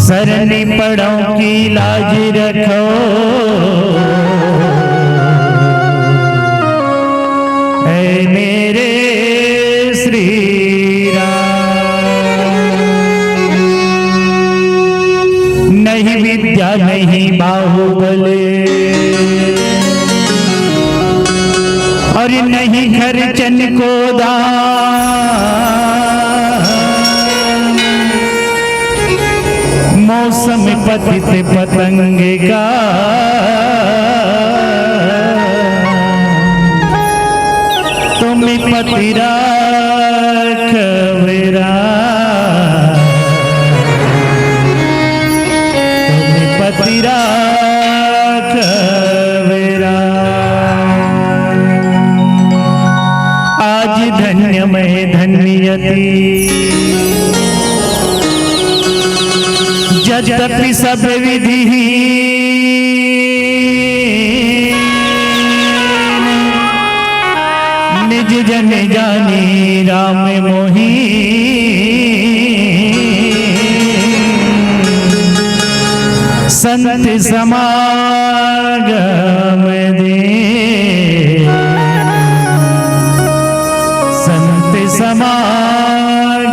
सरनी पड़ों की लाज रखो, ऐ मेरे श्री राम। नहीं विद्या नहीं बाहुबले और नहीं खर्चन को दान, मौसम पतित पतंगे का तुम पति राखवेरा, तुम पति राखवेरा। आज धन्य मैं धन्यती यद्यपि सब विधि निज जन जानी राम मोही, संत समागम दे, संत समागम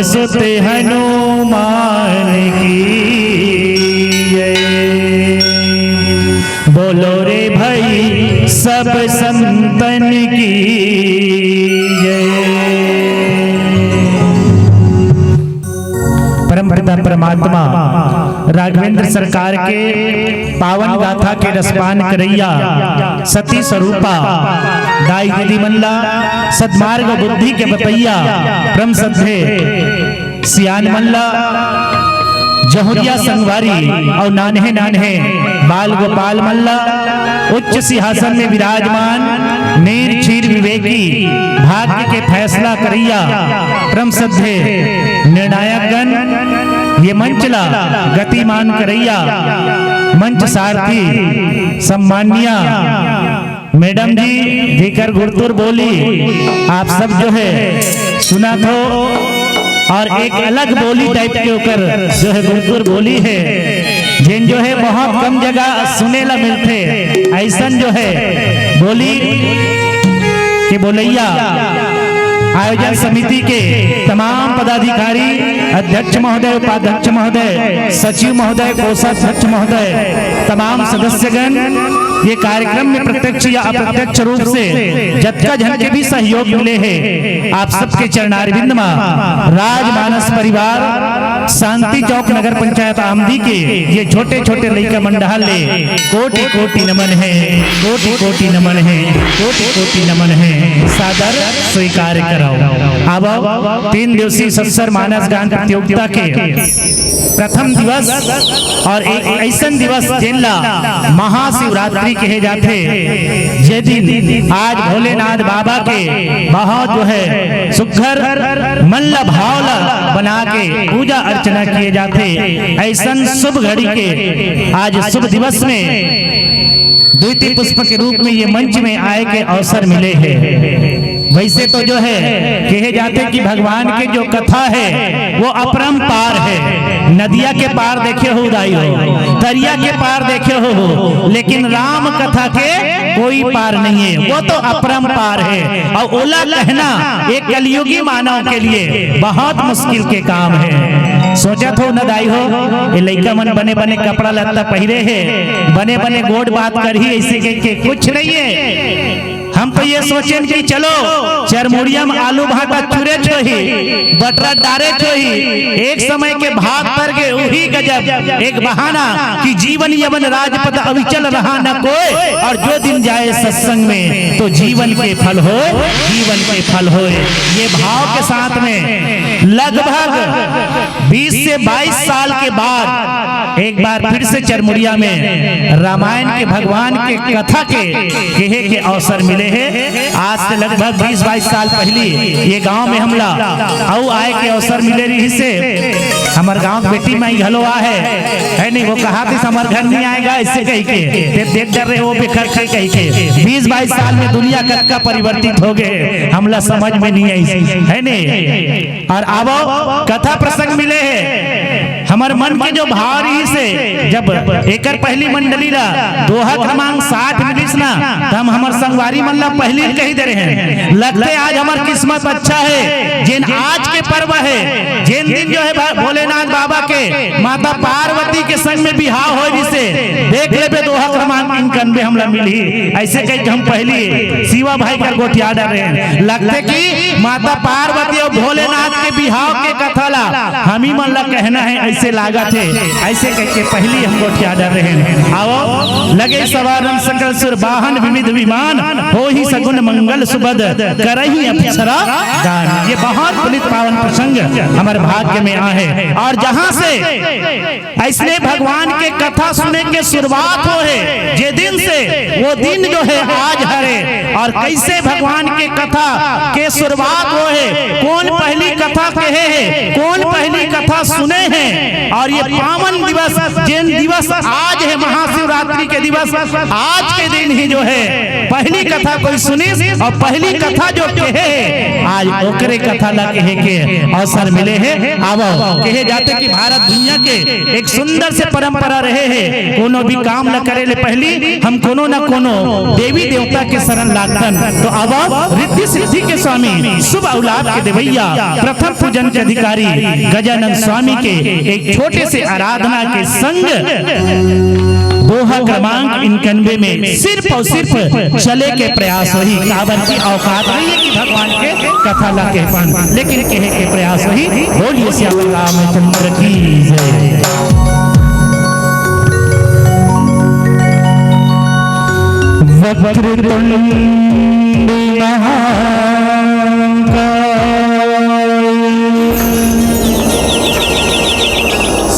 सुत हनुमान की जय। बोलो रे भाई सब संतन की जय। परमपिता परमात्मा राघवेंद्र सरकार के पावन गाथा के रसपान करैया सती स्वरूपा दाई दीदी मल्ला सदमार्ग बुद्धि के बतैया परम सद्धे सियान मल्ला जहुरिया संगवारी और नान्हे नान्हे बाल गोपाल मल्ला उच्च सिंहासन में विराजमान नीर क्षीर विवेकी भाग्य के फैसला करैया परम सद्धे निर्णायक गण ये मंचला गतिमान करैया मंच सारथी सम्मानिया मैडम जी जेकर गुरतुर बोली आप सब जो है सुना तो और एक अलग बोली टाइप के ऊपर जो है गुरतुर बोली है जिन जो है बहुत कम जगह सुने ला मिलते ऐसन जो है बोली कि बोलैया आयोजन समिति के तमाम पदाधिकारी अध्यक्ष महोदय उपाध्यक्ष महोदय सचिव महोदय कोषाध्यक्ष महोदय तमाम सदस्यगण ये कार्यक्रम में प्रत्यक्ष या अप्रत्यक्ष रूप से जत्का जन के भी सहयोग मिले हैं आप सबके चरणारविंद में राजमानस परिवार शांति चौक नगर पंचायत आमदी के ये छोटे छोटे लड़का मंडल ले कोटि कोटि नमन है कोटि कोटि नमन है कोटि कोटि नमन है सादर स्वीकार कराओ। अब 3 दिवसीय सत्सर मानस गान प्रतियोगिता के प्रथम दिवस और एक ऐसा दिवस जिनला महाशिवरात्रि कहे जाते जे दिन आज भोलेनाथ बाबा के बहुत जो है सुघर मल्ल भावला बना के पूजा अर्चना किए जाते ऐसा शुभ घड़ी के आज शुभ दिवस में द्वितीय पुष्प के रूप में ये मंच में आए के अवसर मिले हैं। वैसे तो जो है कहे जाते कि भगवान के जो कथा है वो अपरंपार है। नदिया के पार देखे हो उदाई हो दरिया के पार देखे हो लेकिन राम कथा के कोई पार नहीं है वो तो अपरंपार है। और ओला कहना एक कलयुगी मानव के लिए बहुत मुश्किल के काम है। सोचा तो न दाई हो ये लड़का मन बने बने कपड़ा लत्ता पहरे है बने बने गोड बात कर ही ऐसे के कुछ नहीं है। हम तो ये सोचें कि चलो चरमुड़िया में आलू भाटा चुरे छोही बटरा डारे छोही एक समय के भाग पर के वही गजब एक बहाना कि जीवन यवन राजपद अविचल रहा न कोई और जो दिन जाए सत्संग में तो जीवन के फल हो जीवन के फल हो। ये भाव के साथ में लगभग 20 से 22 साल के बाद एक बार फिर से चरमुड़िया में रामायण के भगवान के कथा के कहे के अवसर मिले हैं। आज से लगभग 20-22 साल पहले ये गांव में हमला आओ आए के अवसर मिले रही से हमारे गांव बेटी माई घलोआ है नहीं वो कहा थी हमारे घर नहीं आएगा इससे कही के देख डर रहे वो बेखर कही के 20-22 साल में दुनिया का परिवर्तित हो गए हमला समझ में नहीं आई है नहीं। और अब कथा प्रसंग मिले है हमारे मन के जो भाव रही से जब एकर पहली मंडली ला दोहा क्रमांक 60 मिलिस ना तो हम हमार संगवारी मल्ला पहली कही दे रहे हैं लगते आज हमार किस्मत अच्छा है जिन आज के पर्व है जिन दिन जो है भोलेनाथ बाबा के माता पार्वती के संग में बिहाव हो जिसे देख ले दोहा क्रमांक 91 हमला मिली ऐसे कह हम पहली शिवा भाई का गोठिया डर रहे हैं लगते कि माता पार्वती और भोलेनाथ के बिहाव के कथा ला हम ही मल्ला कहना है ऐसे लागा थे ऐसे कह के पहली हम गोठिया डर रहे हैं। आओ लगे सवारन सकल सुर वाहन विविध विमान हो ही सगुन मंगल सुबद करही अप्सरा गान। ये बहुत पुनीत पावन प्रसंग हमारे भाग्य में आए और जहां से ऐसे भगवान के कथा सुने के शुरुआत हो है जे दिन से वो दिन जो है आज हरे और कैसे भगवान के कथा के शुरुआत हो है कौन पहली कथा कहे है कौन पहली कथा सुने हैं और ये पावन दिवस जिन दिवस आज है महाशिवरात्रि के दिवस आज के दिन ही जो है पहली कथा कोई सुनी और पहली कथा जो कहे आज ओकरे कथा ला कहे के अवसर मिले हैं। आवो कहे जाते कि भारत दुनिया के एक सुंदर से परंपरा रहे हैं, कोनो भी काम न करे ले पहली हम कोनो न कोनो देवी देवता के शरण लागतन। तो अब रिद्धि सिद्धि के स्वामी, शुभ औलाद के देवैया, प्रथम पूजन के अधिकारी गजानन स्वामी के एक छोटे से आराधना के संग दोहा क्रमांक 91 में सिर्फ और सिर्फ चले के प्रयास वही काबर की औकात नहीं है कि भगवान के कथा ला के पान, लेकिन कहे के प्रयास वही। बोलिए श्याम रामचंद्र की जय। वक्रतुंड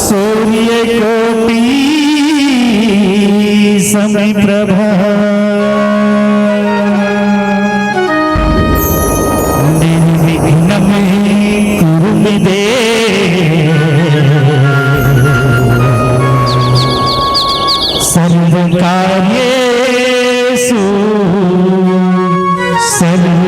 सूर्य कोटि समप्रभा निर्विघ्नं कुरु मे देव सर्वकार्येषु सर्वदा।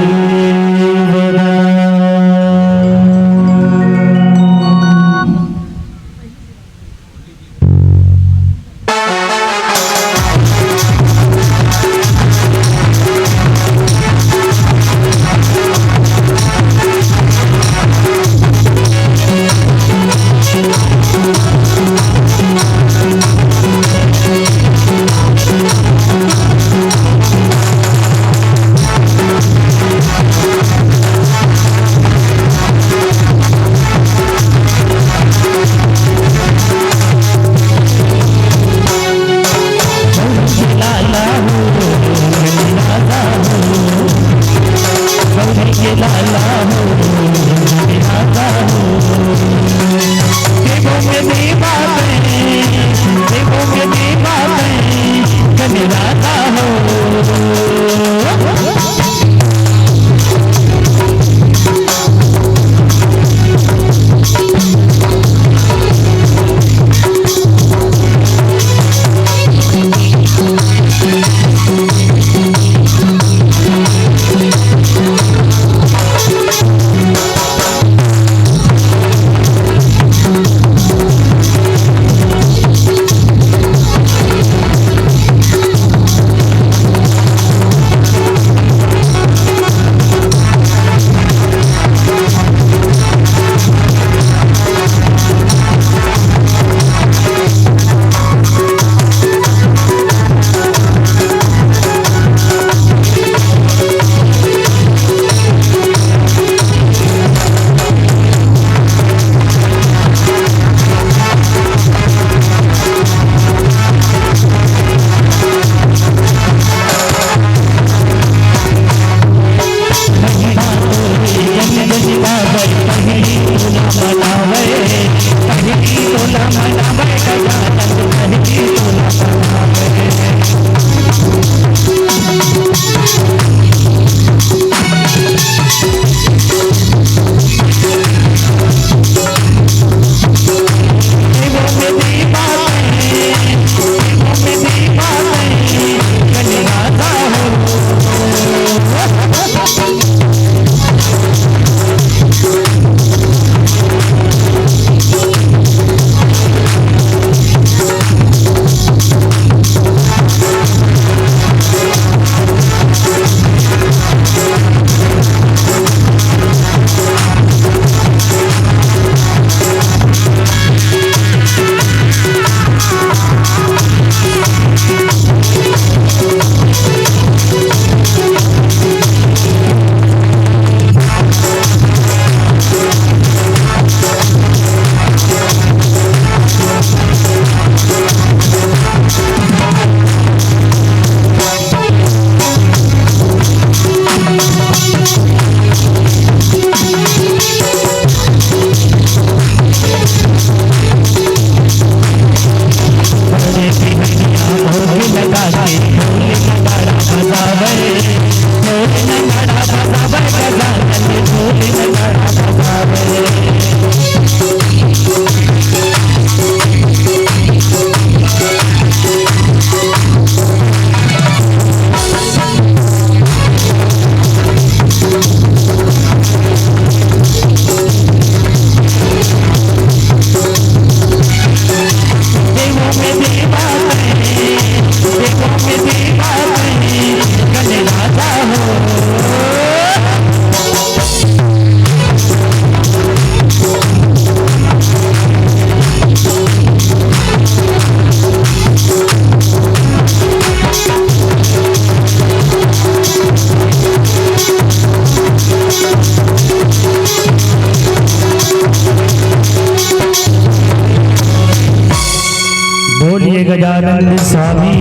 गजानंद स्वामी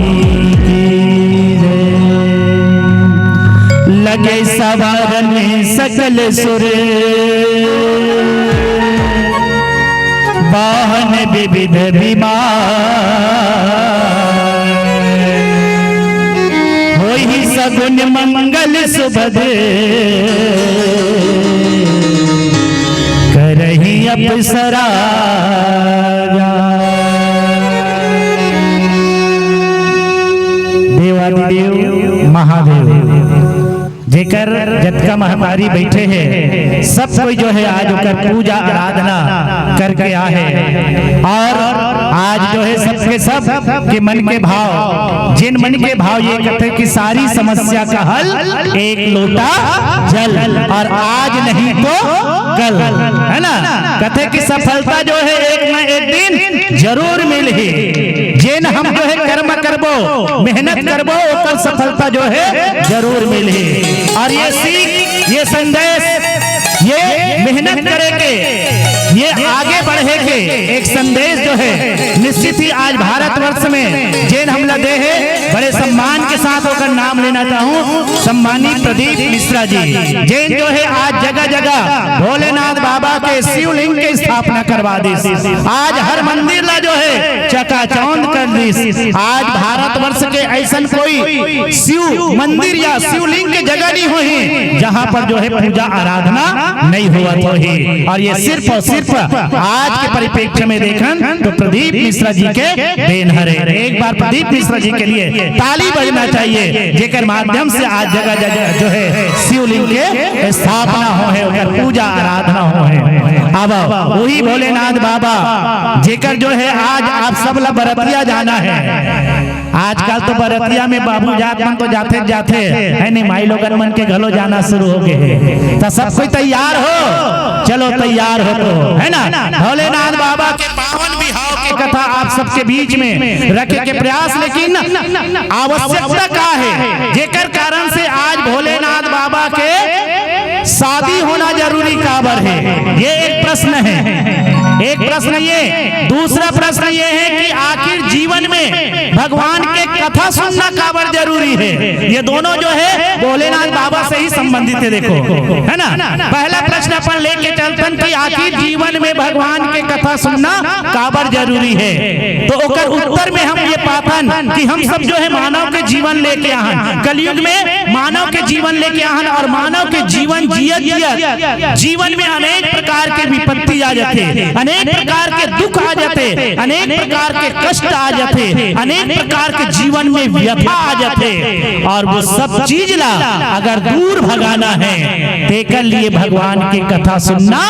की जय। लगे सवारन सकल सुर, वाहन विविध विमान, होई सगुन मंगल सुभद, करही अप्सरा। देवादिदेव महादेव जेकर जटका महतारी बैठे हैं, सब कोई जो है आज होकर पूजा आराधना करके आए हैं। और आज जो है सबके सब के मन के भाव, जिन मन के भाव ये कहते कि सारी समस्या का हल एक लोटा जल, और आज नहीं तो कल, है ना। कहते कि सफलता जो है एक न एक दिन जरूर मिलही। जिन हम जो है कर्म करबो, मेहनत करबो, ओकर सफलता जो है जरूर मिलही। और ये सीख, ये संदेश, ये मेहनत करेंगे, ये आगे बढ़े के एक संदेश जो है निश्चित ही आज भारतवर्ष में जिन हम लगे हैं, बड़े सम्मान के साथ होकर नाम लेना चाहूँ, सम्मानित प्रदीप मिश्रा जी। जिन जो है आज जगह जगह भोलेनाथ बाबा के शिवलिंग की स्थापना करवा दी, आज हर मंदिर ला जो है चकाचौंध कर दी। आज भारतवर्ष के ऐसा कोई शिव मंदिर या शिवलिंग की जगह नहीं हुई जहाँ पर जो है पूजा आराधना नहीं हुआ तो ही। और ये सिर्फ और सिर्फ आज के परिप्रेक्ष्य में देखन तो प्रदीप मिश्रा जी के देन हरे। एक बार प्रदीप मिश्रा जी के लिए ताली बजना चाहिए, जेकर माध्यम से आज जगह जगह जो है शिवलिंग के स्थापना हो है, पूजा आराधना हो है। अब वही भोलेनाथ बाबा जेकर जो है आज आप सब ला बरतिया जाना है। आजकल तो बरतिया में बाबू जात मन तो जाते जाते है नहीं, माई लोगन मन के घलो जाना शुरू हो गए। तो सब कोई तैयार हो, चलो तैयार हो तो, है ना। भोलेनाथ बाबा के पावन बिहाव की कथा आप सबके बीच में रखे के प्रयास, लेकिन आवश्यकता क्या है, जेकर कारण से आज भोलेनाथ बाबा के शादी होना जरूरी काबर है, ये एक प्रश्न है। एक प्रश्न ये, दूसरा प्रश्न ये है कि आखिर जीवन में भगवान के कथा सुनना काबर जरूरी है। ये दोनों जो है भोलेनाथ बाबा से ही संबंधित है, देखो, है ना। पहला प्रश्न अपन लेके चलतन कि आखिर जीवन में भगवान के कथा सुनना काबर जरूरी है, तो ओकर उत्तर में हम ये पातन कि हम सब जो है मानव के जीवन लेके आहन, कलयुग में मानव के जीवन लेके आहन, और मानव के जीवन जियत जीवन में अनेक प्रकार के विपत्ति आ जाते, अनेक प्रकार के दुख आ जाते, अनेक प्रकार के कष्ट आ जाते, अनेक प्रकार के जीवन में व्यथा आ जाते। और वो सब चीज ला अगर दूर भगाना है, तेकर लिए भगवान की कथा सुनना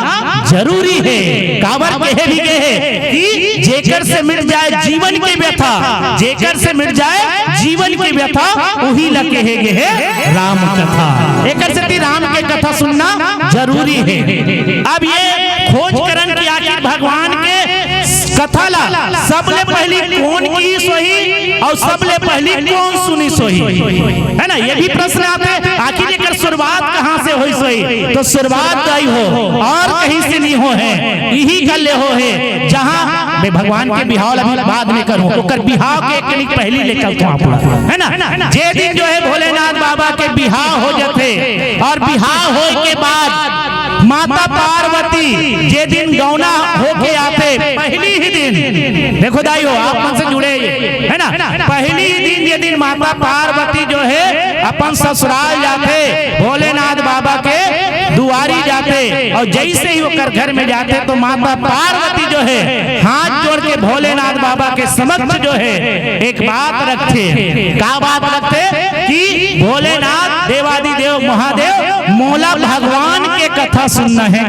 जरूरी है। काबर कहे भी कहे कि जेकर से मिट जाए जीवन की व्यथा, जेकर से मिट जाए जीवन की व्यथा, वही ला कहे गे है राम कथा। एकर से राम के कथा सुनना जरूरी है। अब ये खोज करन कि आखिर भगवान के कथा ला सबले पहली कौन की सोही और सबले पहली कौन सुनी सोही, है ना। ये भी प्रश्न आते, आखिर एकर शुरुआत कहाँ से हुई सोही, तो शुरुआत गई हो और कहीं से नहीं हो है, यही गले हो है जहाँ मैं भगवान के बिहाव अभी बाद में करूँ, ओकर बिहाव के एक पहली लेकर है ना। जे दिन जो है भोलेनाथ बाबा के बिहाव हो जाते, और बिहाव हो के बाद माता पार्वती जे दिन गौना होके आते, पहली ही दिन, देखो दाइयो आप मन से जुड़े, है ना। पहली ही दिन ये दिन माता पार्वती जो है अपन ससुराल जाते, भोलेनाथ बाबा के दुआरी जाते, और जैसे ही वो कर घर में जाते तो माता पार्वती जो है हाथ जोड़ के भोलेनाथ बाबा के समक्ष जो है एक बात रखते। क्या बात रखते कि भोलेनाथ देवादिदेव महादेव मोला भगवान के कथा सुनना है।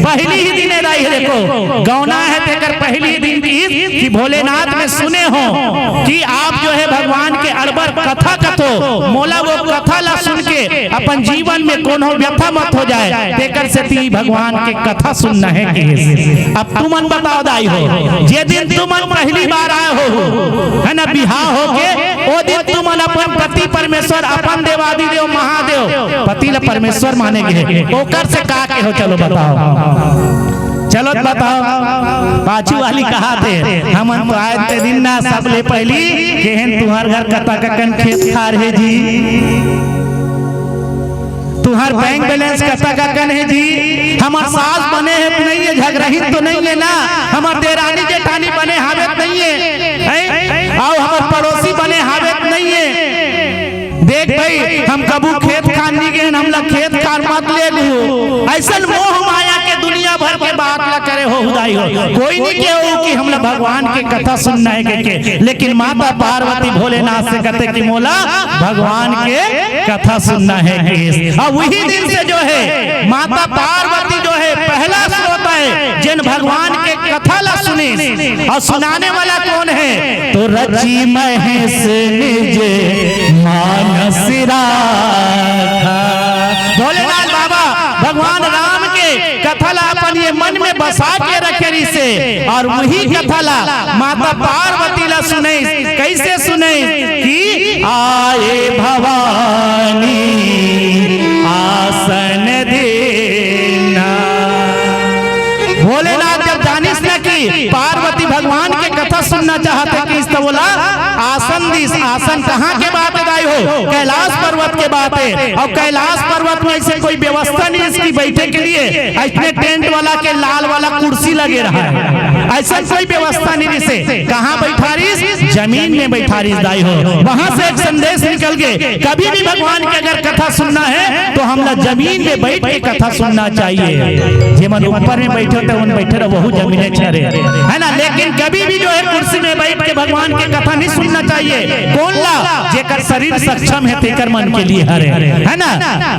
पहली ही दिन है, देखो गौना है तेकर पहली दिन कि भोलेनाथ में सुने हो कि आप जो है भगवान के अड़बर कथा कथो, मोला वो कथा ला सुन के अपन जीवन में कोनो व्यथा मत हो जाए, तेकर से ती भगवान के कथा सुनना है। अब तुमन बताओ दाई हो, जे दिन तुमन पहली बार आए हो, है ना, बिहाव हो के, ओ दिन तुमन अपन पति परमेश्वर, अपन देवादिदेव महादेव, पति ला परमेश्वर माने के, ओकर से का के हो, चलो बताओ। चलो बताओ पाछू वाली कहा थे हम तो आए थे दिन ना सबले पहली केहन तुम्हार घर कता ककन खेत खार है जी, तुम्हार बैंक बैलेंस कता ककन है जी, हमार सास बने है तो नहीं है, झगड़हित तो नहीं है ना, हमार देरानी जेठानी बने हावेत नहीं है, और हमार पड़ोसी बने हावेत नहीं है। देख भाई हम कबू खेत खानी गए हम लोग खेत खान मत ले लू, ऐसा मोह माया के दुनिया भर के बात ला करे हो हुदाई हो, कोई नहीं के कि हम लोग भगवान के कथा सुनना है के, लेकिन माता पार्वती भोलेनाथ से कहते कि मोला भगवान के कथा सुनना है के। और वही दिन से जो है माता पार्वती जो है पहला श्रोता है जिन भगवान के कथा ला सुने, और सुनाने वाला कौन है तो रची महेश निज मानस राखा। भोलेनाथ बाबा भगवान राम के कथला अपन ये मन में बसा के रखे रिसे, और वही कथला माता पार्वती ला सुने। कैसे सुने कि आए भवानी आसन देना। भोलेनाथ जब जानिस न कि पार्वती भगवान के कथा सुनना चाहते कि इस तो बोला आसन दिस। आसन कहाँ के बात है दाई हो, कैलाश पर्वत के बात है, और कैलाश पर्वत में ऐसे कोई व्यवस्था नहीं इसकी बैठे के लिए, इतने टेंट वाला के लाल वाला कुर्सी लगे रहा है, ऐसा कोई व्यवस्था नहीं से कहाँ बैठा रही, जमीन में बैठा रही दाई हो। वहां से एक संदेश निकल गए कभी भी भगवान की अगर कथा सुनना है तो हम लोग जमीन में बैठ के कथा सुनना चाहिए। जेमन ऊपर में बैठे थे उन बैठे वह जमीने छरे है ना, लेकिन कभी भी जो है कुर्सी में बैठ के भगवान की कथा नहीं सुनना चाहिए। कौन ला जेकर शरीर सक्षम है तेकर मन के लिए हरे है ना,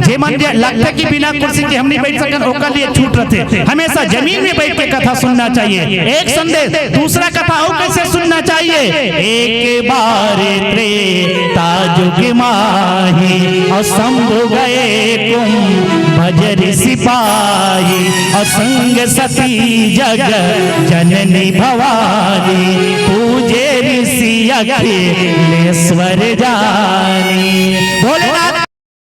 जे मन जे लगता कि बिना कुर्सी के हम नहीं बैठ सकते ओकर लिए छूट रहते, हमेशा जमीन में बैठ के कथा सुनना चाहिए। एक संदेश। दूसरा कथा और कैसे सुनना चाहिए, एक बार त्रेता जुग माही और शंभु गए कुंभ भजर सिपाही, और संग सती जग जननी भवानी पूजे ऋषि अखिलेश्वर जानी। भोलेनाथ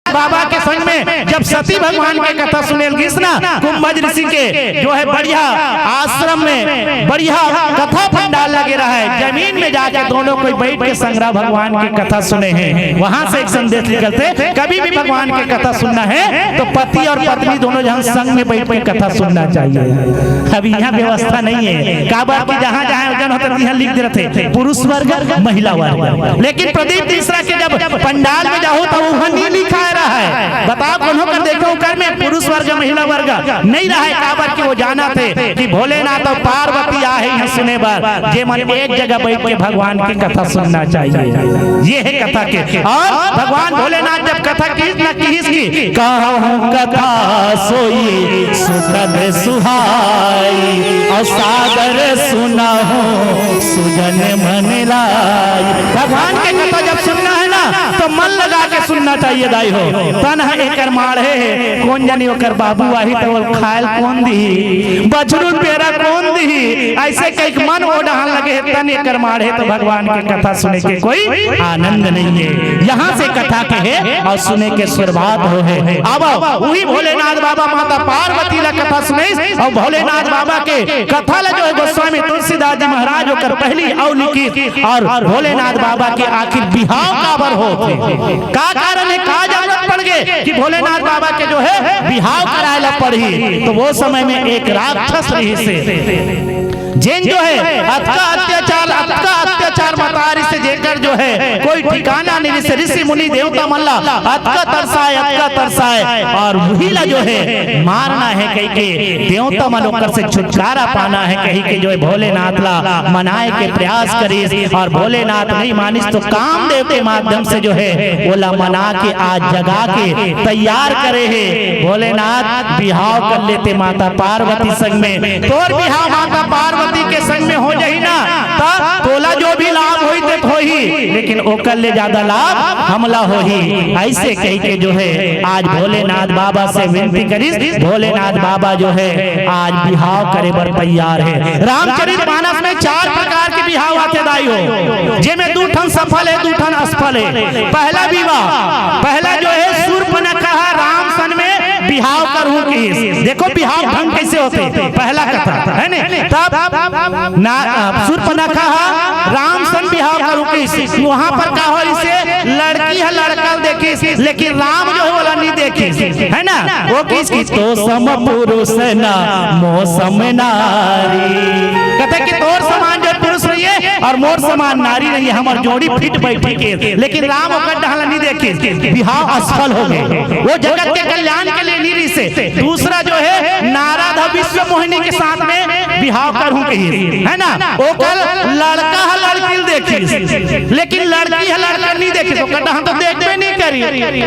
बाबा के संग में जब सती भगवान की कथा सुनेल ना कुंभज ऋषि के जो है बढ़िया आश्रम में बढ़िया कथा पंडाल लगे रहा है, जमीन में जाके दोनों कोई बैठ के संग्रह भगवान की कथा सुने हैं। वहां से एक संदेश निकलते कभी भी भगवान की कथा सुनना है तो पति और पत्नी दोनों जहां संग में बैठ के कथा सुनना चाहिए। अभी यहाँ व्यवस्था नहीं है, काबर की जहाँ जहाँ जन होता है लिख देते थे पुरुष वर्ग महिला वर्ग, लेकिन प्रदीप तीसरा के जब पंडाल में जाओ तो वहां नहीं लिखा है बताओ कौन कर देखो कर में पुरुष वर्ग महिला वर्ग नहीं रहा है, काबर की वो जाना थे कि भोलेनाथ और पार्वती आए हैं सुने बार, जे मन एक जगह बैठ के भगवान की कथा सुनना चाहिए। ये है कथा के। और भगवान भोलेनाथ जब कथा की कहूं कथा सोई सुखद सुहाई, और सागर सुना हो सुजन मन लाई। भगवान की कथा जब सुनना है ना तो मन लगा के सुनना चाहिए दाई हो। तन है एकर माढ़े कौन जानी ओकर बाबू आही तो खायल कौन दी, बछरुन पेरा कौन दी, ऐसे कई मन ओ डहान लगे तन एकर माढ़े तो भगवान की कथा सुने के कोई आनंद नहीं है। यहाँ से कथा के है और सुने के शुरुआत हो है। अब वही भोलेनाथ बाबा माता पार्वती ला कथा सुने, और भोलेनाथ बाबा के कथा ला जो है गोस्वामी तुलसीदास जी महाराज होकर पहली और लिखी, और भोलेनाथ बाबा के आखिर बिहाव काबर हो का कारण है, का जरूरत पड़ गए कि भोलेनाथ बाबा के जो है बिहाव करायला पड़ी। तो वो समय में एक राक्षस रही से जिन जो है अत्का अत्याचार मतारी से जेकर जो है कोई ठिकाना नहीं, से ऋषि मुनि देवता मल्ला अत्का तरसाए, और वही ला जो है मारना है कहीं के देवता मलोकर से छुटकारा पाना है कहीं के जो है भोलेनाथ ला मनाए के प्रयास करी, और भोलेनाथ नहीं मानिस तो कामदेव के माध्यम से जो है वो ला मना के आज जगा के तैयार करे है। भोलेनाथ बिहाव कर लेते माता पार्वती संग में, तोर बिहाव माता पार्वती के संग में हो जाही ना तोला जो भी लाभ होई ते होही, लेकिन ओकर ले ज्यादा लाभ हमला होही। ऐसे कह के जो है आज भोलेनाथ बाबा से विनती करिस, भोलेनाथ बाबा जो है आज बिहाव करे बर तैयार है। रामचरितमानस में 4 प्रकार के बिहाव आते दाई हो, जिनमें 2 ठन सफल है 2 ठन असफल है। पहला विवाह, पहला जो है शूर्पणखा राम सन में बिहाव करूं की। देखो बिहाव ढंग कैसे होते, पहला कथा है ने तब ना सूर्पनखा राम सन बिहाव करूं की, वहां पर का हो इसे लड़की है लड़का देखी, लेकिन राम जो है वाला नहीं देखी, है ना। वो किसकी तो सम पुरुष ना मौसम नारी, कहते कि तोर समान जो पुरुष रहिए और मोर समान नारी रही है, हमार जोड़ी फिट बैठी के, लेकिन राम ओकर डहला नहीं देखी, बिहाव असफल हो गए। वो जगत के कल्याण के लिए नहीं से। दूसरा जो है नारद विश्व मोहिनी के साथ में बिहाव करूं कही, है ना। ओकर लड़का है लड़की देखी, लेकिन लड़की है लड़का नहीं देखी, तो कहता हम तो देखबे नहीं करी,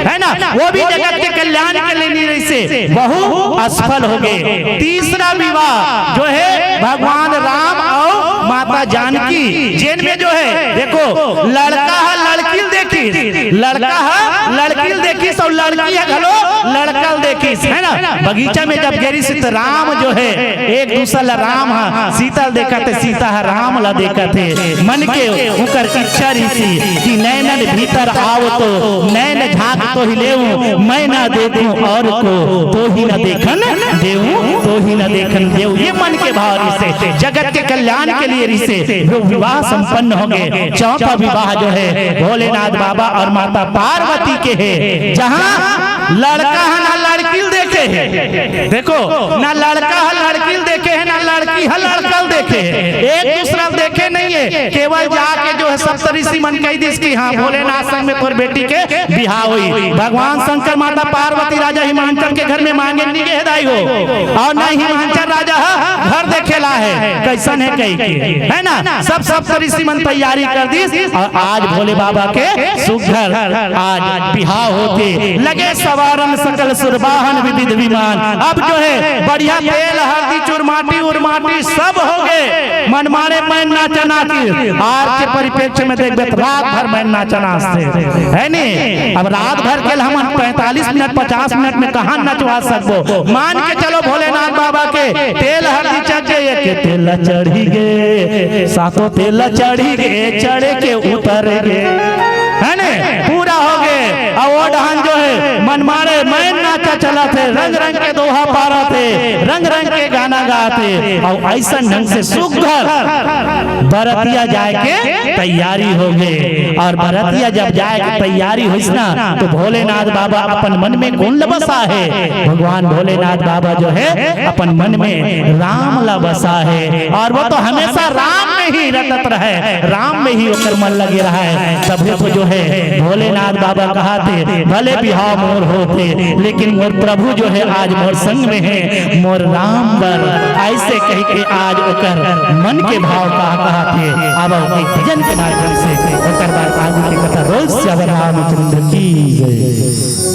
है ना। वो भी जगत के कल्याण के लिए नहीं से बहु असफल हो गए। तीसरा विवाह जो है भगवान राम और माता जानकी, जिनमें जो है देखो लड़का है लड़की देखी, लड़का है लड़की देखी, सब लड़की है घलो लड़का देखी, है ना। बगीचा में जब गेरी सीता राम जो है एक दूसरा राम है सीता देखा थे, सीता है राम ला देखा थे, मन के उकर इच्छा रीसी कि नैनन भीतर आओ तो नैन झांक तो ही लेऊं, मैं ना देखूं और को तो ही ना देखन देऊं, तो ही ना देखन देऊं। ये मन के भाव से जगत के कल्याण के लिए रिसे वो विवाह संपन्न हो गए। चौथा विवाह जो है भोलेनाथ बाबा और माता पार्वती के है, जहां लड़का है ना लड़की देखे है, देखो ना लड़का है लड़की देखे है ना लड़की है लड़का देखे है, एक दूसरा देखे नहीं है। केवल जाके जो है सप्तऋषि मन कही दिस की हाँ भोलेनाथ संग में तोर बेटी के बिहार हुई। भगवान शंकर माता पार्वती राजा हिमांचल के घर में मांगे नहीं के हदाई हो, और न हिमांचल राजा घर देखेला है कैसन है कही, है ना। सब सप्तऋषि मन तैयारी कर दी और आज भोले बाबा के सुघर आज बिहार होते लगे। सवारन सकल सुरबाहन विविध विमान, अब जो है बढ़िया तेल हल्दी चुरमाटी उरमाटी सब हो गए। मन मारे मैं नाचा नाची, आज के परिप्रेक्ष्य में देख रात भर मैं नाचा नाचते है नी। अब रात भर के हम 45 मिनट 50 मिनट में कहां नचवा सकबो। मान के चलो भोलेनाथ बाबा के तेल हल्दी चढ़ गए, के तेल चढ़ी गए, सातों तेल चढ़ी गए, चढ़े के उतर गए, है ने पूरा हो गए। और वो डहान जो है मन मारे मैं नाचा चला थे, रंग रंग के दोहा पारा थे, रंग रंग के गाना गाते, और ऐसा ढंग से सुघर बरतिया जाए के तैयारी हो गए। और बरतिया जब जाए के तैयारी हुई ना, तो भोलेनाथ बाबा अपन मन में कौन बसा है, भगवान भोलेनाथ बाबा जो है अपन मन में राम ला बसा है, और वो तो हमेशा राम में ही रटत रहे, राम में ही ओकर मन लगे रहा है। तभी तो जो है भोलेनाथ बाबा कहा थे भले बिहाव मोर होते, लेकिन मोर प्रभु जो है आज मोर संग में है, मोर राम बर ऐसे कह के आज ओकर मन के भाव कहा थे। अब एक भजन के माध्यम से ओकर बाद आगे की कथा रोज से रामचंद्र की जय।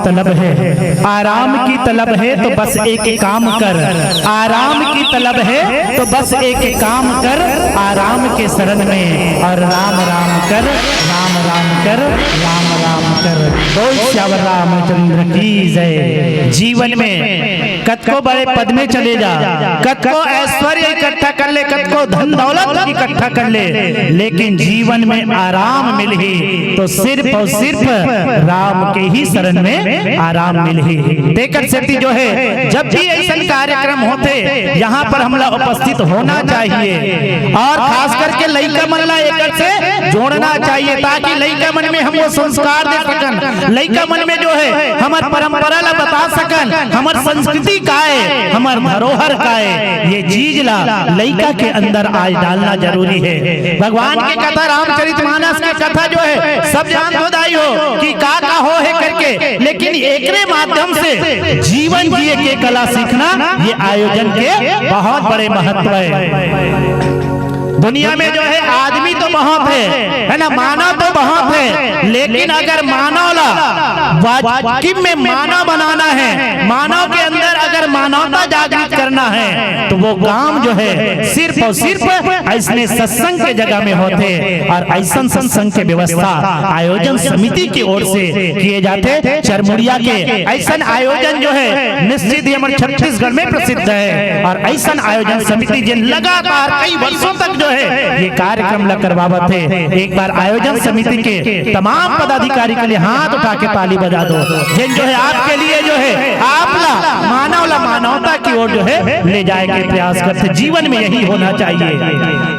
तलब है, आराम की तलब है तो बस एक काम कर, आराम की तलब है तो बस एक काम कर, आराम के शरण में और राम राम कर, राम राम कर, राम राम कर। बोल श्यावर रामचंद्र की जय। जीवन में कत को बड़े पद में चले जा, कत को ऐश्वर्य इकट्ठा कर ले, कत को धन दौलत इकट्ठा कर ले, लेकिन जीवन में आराम मिले तो सिर्फ और सिर्फ राम के ही शरण में आराम मिले। देकर सेठी जो है, जब भी ऐसा कार्यक्रम होते यहाँ पर हमला उपस्थित होना चाहिए और खास करके लइका मन ला एक से जोड़ना चाहिए ताकि लइका मन में हम वो संस्कार दे सकन, लइका मन में जो है हमार परंपरा ला बता सकन, हमार संस्कृति का है, हमार धरोहर का है, ये चीज ला लइका के अंदर आज डालना जरूरी है। भगवान की कथा रामचरितमानस की कथा जो है सब जान हो दाई हो कि का हो है करके, लेकिन एकरे माध्यम से जीवन जिए के कला सीखना ये आयोजन के बहुत बड़े महत्व है। दुनिया में जो है आदमी तो बहुत है ना, मानव तो बहुत है, लेकिन अगर मानव वाजिब में मानव बनाना है, मानव के अंदर अगर मानवता जागृत करना है, तो वो काम जो है सिर्फ और सिर्फ ऐसने सत्संग के जगह में होते, और ऐसा सत्संग के व्यवस्था आयोजन समिति की ओर से किए जाते। चरमुड़िया के ऐसा आयोजन जो है निश्चित ही हमारे छत्तीसगढ़ में प्रसिद्ध है, और ऐसा आयोजन समिति जिन लगातार कई वर्षों तक जो है ये कार्यक्रम करवावत है। एक बार आयोजन समिति के तमाम पदाधिकारी के लिए हाथ उठा के ताली बजा दो, जिन जो है आपके लिए जो है आपला मानवता की ओर जो है ले जाए के प्रयास करते। जीवन में यही होना चाहिए।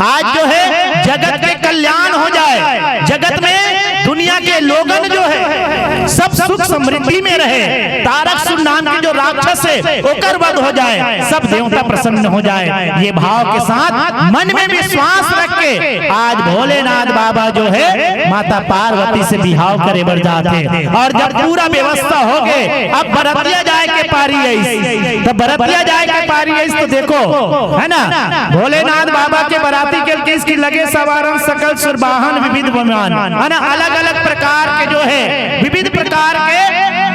आज जो है जगत के कल्याण हो जाए, जगत में दुनिया के लोगन जो है सब सुख समृद्धि में रहे, तारकासुर नाम के जो राक्षस है ओकर वध हो जाए, सब देवता प्रसन्न हो जाए, ये भाव के साथ मन में विश्वास रख के आज भोलेनाथ बाबा जो है माता पार्वती से बिहाव करे बर जाते। और जब पूरा व्यवस्था हो गए, अब बरतिया जाए के पारी आई, तब बरतिया जाए के पारी आई तो देखो है ना, भोलेनाथ बाबा के बराती के किसकी लगे सवारन सकल सुरवाहन विविध विमान, है ना, अलग अलग प्रकार के जो है विविध प्रकार के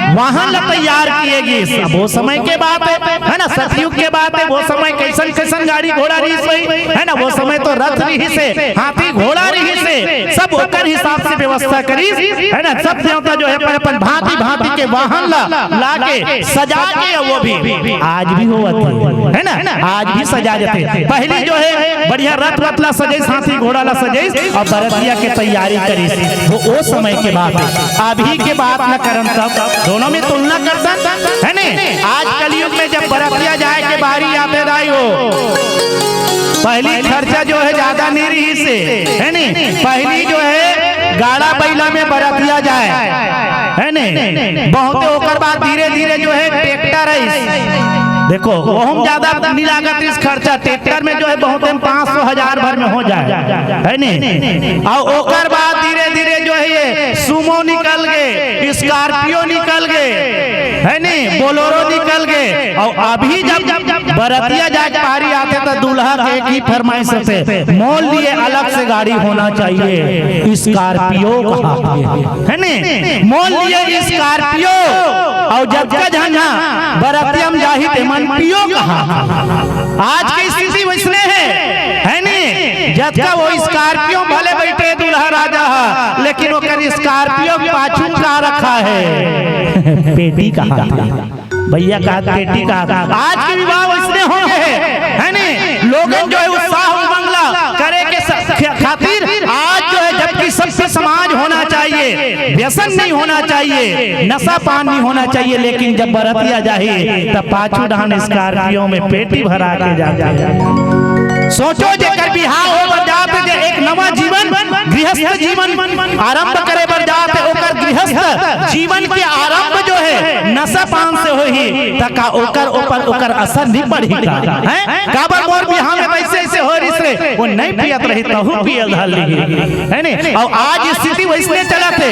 वाहन तैयार किए गए। वो समय के बात है ना, सतयुग के बात है, वो समय कैसन कैसन गाड़ी घोड़ा रही है ना, वो समय तो रथ रही से, हाथी घोड़ा रही से, सब ओकर हिसाब से व्यवस्था करी है ना। सब देवता जो है अपन भांति भांति के वाहन ला के सजा के, वो भी आज भी होवत है ना, आज भी सजा जाते। पहले जो है बढ़िया रथ वतला सजे, हाथी घोड़ा ला सजे और बरतिया के तैयारी करी, वो समय के बात है। अभी के बात न करन, तब दोनों में तुलना करता है ने। आज कलयुग में जब बरतिया जाए के बारी आते दाई हो, पहली खर्चा जो है ज्यादा नहीं रही से है ने, पहली जो है गाड़ा बैला में बरतिया जाए है ने, बहुत ओकर बाद धीरे धीरे जो है ट्रैक्टर है, देखो बहुत ज्यादा नहीं लागत इस खर्चा, ट्रैक्टर में जो है बहुत 500,000 भर में हो जाए है ने। और ओकर बाद धीरे धीरे जो है ये सुमो निकल गए, स्कॉर्पियो निकल गए है ने, बोलेरो निकल गए। और अभी जब बरतिया जाके पारी आते तो दूल्हा के एक ही फरमाइश होते, मोल लिए अलग से गाड़ी होना चाहिए, स्कॉर्पियो है ने, मोल लिए स्कॉर्पियो। और जब का झंझा बरतिया में जाही ते मन पियो कहा। आज की स्थिति वैसने है ने, जब का वो स्कॉर्पियो भले बैठे दूल्हा राजा, लेकिन वो कर स्कॉर्पियो पाछू का रखा है पेटी कहा, भैया का पेटी कहा। आज के विवाह वैसने हो गए है ने, लोगन जो है उत्साह उमंगला करे के खातिर आज जो है, जबकि सबसे समाज होना चाहिए, व्यसन नहीं होना चाहिए, नशा पान नहीं होना चाहिए, लेकिन जब बरतिया जाए तब पाछू डान स्कॉर्पियो में पेटी भरा के जाते। सोचो जेकर बिहार हो बर जाते, जे एक नवा जीवन गृहस्थ जीवन आरंभ करे बर जाते, ओकर गृहस्थ जीवन के आरंभ जो है नशा पान से होही, तका ओकर असर नहीं पड़ी का है। काबर मोर बिहार में वैसे ऐसे हो रिसरे, वो नहीं पियत रही तहु पियल धल है ने। और आज स्थिति वैसे चलते,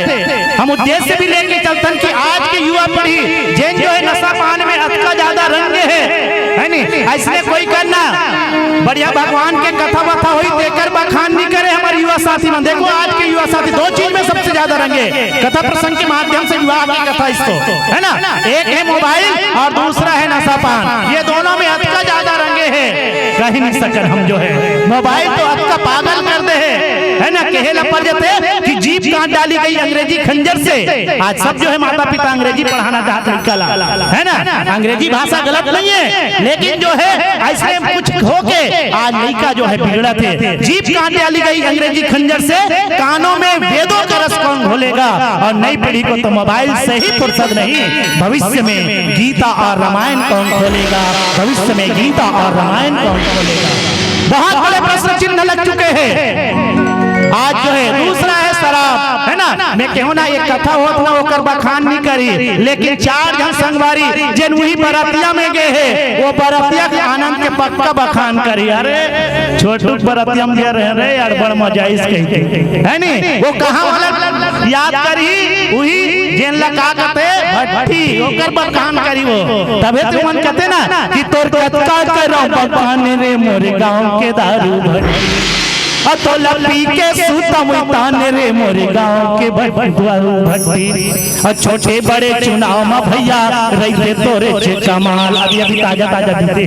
हम उद्देश्य भी लेके चलतन कि आज के युवा पीढ़ी जिन जो है नशा पान में अतका ज्यादा रंगे है ने, ऐसे कोई करना बढ़िया भगवान के कथा वथा हुई देकर बखान नहीं करे हमारे युवा साथी मन। देखो आज के युवा साथी दो चीज में सबसे ज्यादा रंगे, कथा प्रसंग के माध्यम से विवाह की कथा इसको है ना, एक है मोबाइल और दूसरा है नशा पान, ये दोनों में अतका ज्यादा रंगे हैं, कहीं नहीं सकन हम जो है। मोबाइल तो अतका पागल कर दे है ना, कहेला पड़ जाते कि जीभ काट डाली गई अंग्रेजी खंजर से। आज सब जो है माता पिता अंग्रेजी पढ़ाना चाहते है ना, अंग्रेजी भाषा गलत नहीं है, लेकिन जो है ऐसे कुछ होके आज लड़का जो है बिगड़ा थे, जीभ काट डाली गई अंग्रेजी खंजर से, कानों में वेदों का रस कौन घोलेगा। और नई पीढ़ी को तो मोबाइल से ही फुर्सत नहीं, भविष्य में गीता और रामायण कौन खोलेगा, भविष्य में गीता और रामायण कौन खोलेगा। बहुत बड़े प्रश्न चिन्ह लग चुके हैं। आज जो है दूसरा है शराब है ना, मैं कहूँ ना ये कथा होत ना होकर बखान नहीं करी, लेकिन 4 जन संगवारी जिन वही बरतिया में गए है, वो बरतिया के आनंद के पक्का बखान करी। अरे छोटू बरतिया में गए रहे यार, बड़ मजा इस कहते है नी, वो कहाँ वाला याद करी, वही जिन लगा कहते भट्टी ओकर बखान करी, वो तबे तो मन कहते ना कि तोर कतका कर रहा बखान रे मोरे गांव के दारू भट्टी। अतोला पी के सूतम ताने रे मोरे गाँव के भट्टी छोटे बड़े चुनाव में भैया रहते तोरे छे कमाल। अभी अभी ताजा ताजा जीते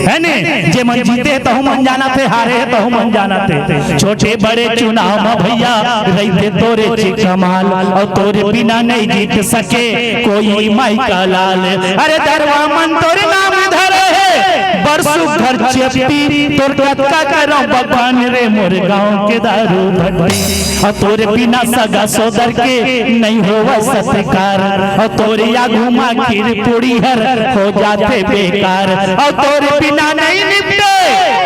है ने जे मन जीते तो मन जाना थे, हारे तो मन जाना थे। छोटे बड़े चुनाव में भैया रहते तोरे छे कमाल और तोरे बिना नहीं जीत सके कोई माई का लाल। अरे दरवा मन तोरे नाम धरे है बरसु घर चेपी तोर कत्ता करो भगवान रे मोरे गाँव के दारू भट्टी और तोरे बिना सगा सोदर के नहीं होवा सत्कार और तोरे या घुमा खीर पूरी हर हो जाते बेकार और तोरे बिना नहीं निपटे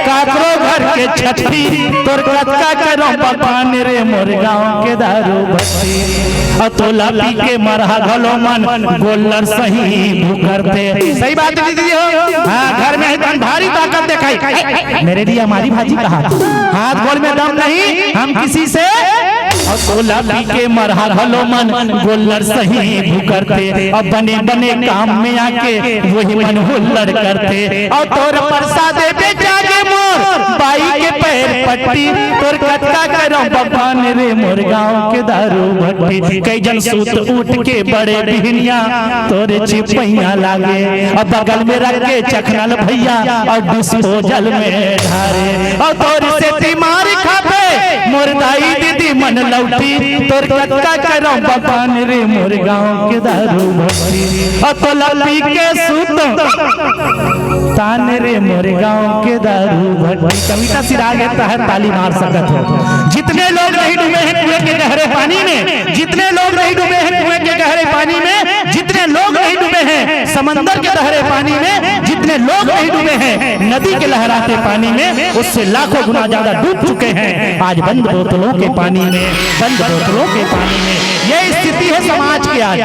काकरो घर के छठी तोर कत्ता करो भगवान रे मोरे गाँव के दारू भट्टी और तोला पी के मरहा घलो मन गोलर सही भूखरते। सही बात दीदी हो। हाँ घर में एकदम भारी ताकत दिखाई मेरे लिए हमारी भाजी कहा हाथ गोल में दम नहीं हम किसी से और तोला पी के मरहा घलो मन गोलर सही भूखरते और बने बने काम में आके वही मन हुल्लड़ करते और तोर प्रसाद बेचा के मोर बाई के पैर पट्टी तोर कत्ता करो भगवान रे मोर गाँव के दारू भट्टी। कई जन सूत उठ के बड़े बिहनिया तोरे चिपैया लागे और बगल में रख के चखनल भैया और डिस्पोजल में ढारे और तोर से तीमारी खापे मोर दाई दीदी मन लौटी तोर कत्ता करो भगवान रे मोर गाँव के दारू भट्टी और तोला पी के सूत ताने रे मोरे गाँव के दारू भट्टी। कविता सिरा लेता है ताली मार सकत हो। जितने लोग नहीं डूबे हैं कुएं के गहरे पानी में, जितने लोग नहीं डूबे हैं कुएं के गहरे पानी में, जितने लोग नहीं डूबे हैं समंदर के गहरे पानी में, जितने लोग नहीं डूबे हैं नदी के लहराते पानी में, उससे लाखों गुना ज्यादा डूब चुके हैं आज बंद बोतलों के पानी में, बंद बोतलों के पानी में। यही स्थिति है समाज की आज।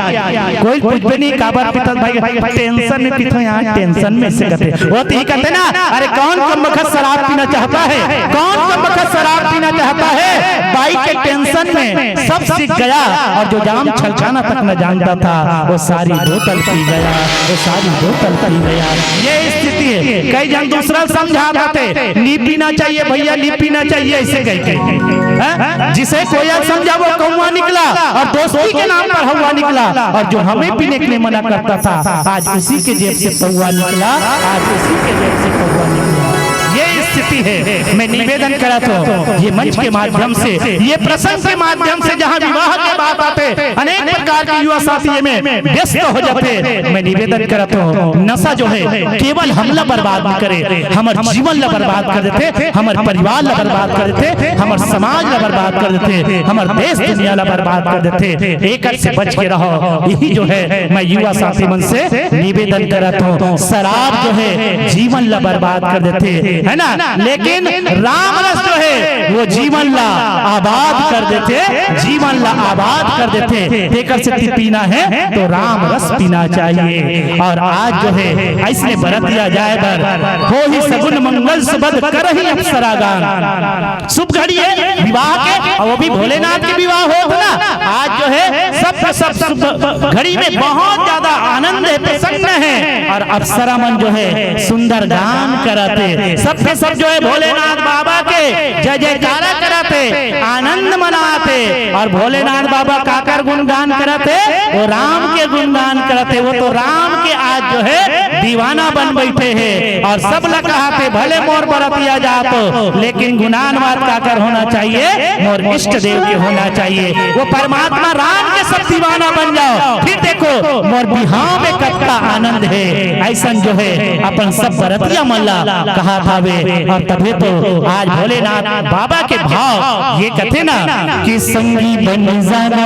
कोई कुछ भी नहीं काबर पिता भाई टेंशन में पिता यहाँ टेंशन में से कहते वो तो ही कहते ना अरे कौन कम वक्त शराब पीना चाहता है, कौन कम वक्त शराब पीना चाहता है। बाइक के टेंशन में सब सीख गया और जो जाम छलछाना तक न जानता था वो सारी बोतल पी गया, वो सारी बोतल पी गया। ये स्थिति है। कई जन दूसरा समझाते नी पीना चाहिए भैया, नी पीना चाहिए ऐसे कह जिसे कोई समझा वो कौवा निकला और दोस्ती के नाम पर हवा निकला और जो हमें पीने के लिए मना करता था आज उसी के जेब से पौवा निकला, आज उसी के जेब से पौवा निकला। ये स्थिति है। मैं निवेदन करा तो ये मंच के माध्यम से, ये प्रसंग के माध्यम से जहाँ विवाह के बात आते अनेक प्रकार के युवा साथी में व्यस्त हो जाते, मैं निवेदन करा तो नशा जो है केवल हमला बर्बाद न करे, हमारे जीवन ला बर्बाद कर देते, हमारे परिवार ला बर्बाद कर देते, हमारे समाज ला बर्बाद कर देते, हमारे देश दुनिया ला बर्बाद कर देते। एक से बच के रहो, यही जो है मैं युवा साथी मन से निवेदन करता हूँ। शराब जो है जीवन ला बर्बाद कर देते है ना, लेकिन राम रस जो है वो जीवन ला आबाद कर देते, जीवन ला आबाद कर देते। देकर से पीना है तो राम रस पीना चाहिए। और आज जो है ऐसे बरत दिया जाए बर हो ही सगुन मंगल सुबद कर ही अप्सरा गान। शुभ घड़ी है विवाह के और वो भी भोलेनाथ के विवाह हो ना। आज जो है सब घड़ी में बहुत ज्यादा आनंद है, प्रसन्न है और अप्सरा मन जो है सुंदर गान कराते, सब के सब जो है भोलेनाथ बाबा के जय जयकारा कराते, आनंद मनाते। और भोलेनाथ बाबा काकर गुणगान कराते, वो राम के गुणगान कराते। वो तो राम के आज जो है दीवाना बन बैठे हैं और सब लोग कहते भले मोर बरतिया जातो, लेकिन गुणानवाद काकर होना चाहिए, मोर इष्ट देव के होना चाहिए। वो परमात्मा राम के सब दीवाना बन जाओ, फिर देखो मोर बिहाव में कत्ता आनंद है। ऐसा जो है अपन सब बरतिया मल्ला कहा भावे। और तभी तो आज भोलेनाथ बाबा के भाव ये कहते ना कि संगी बन जाना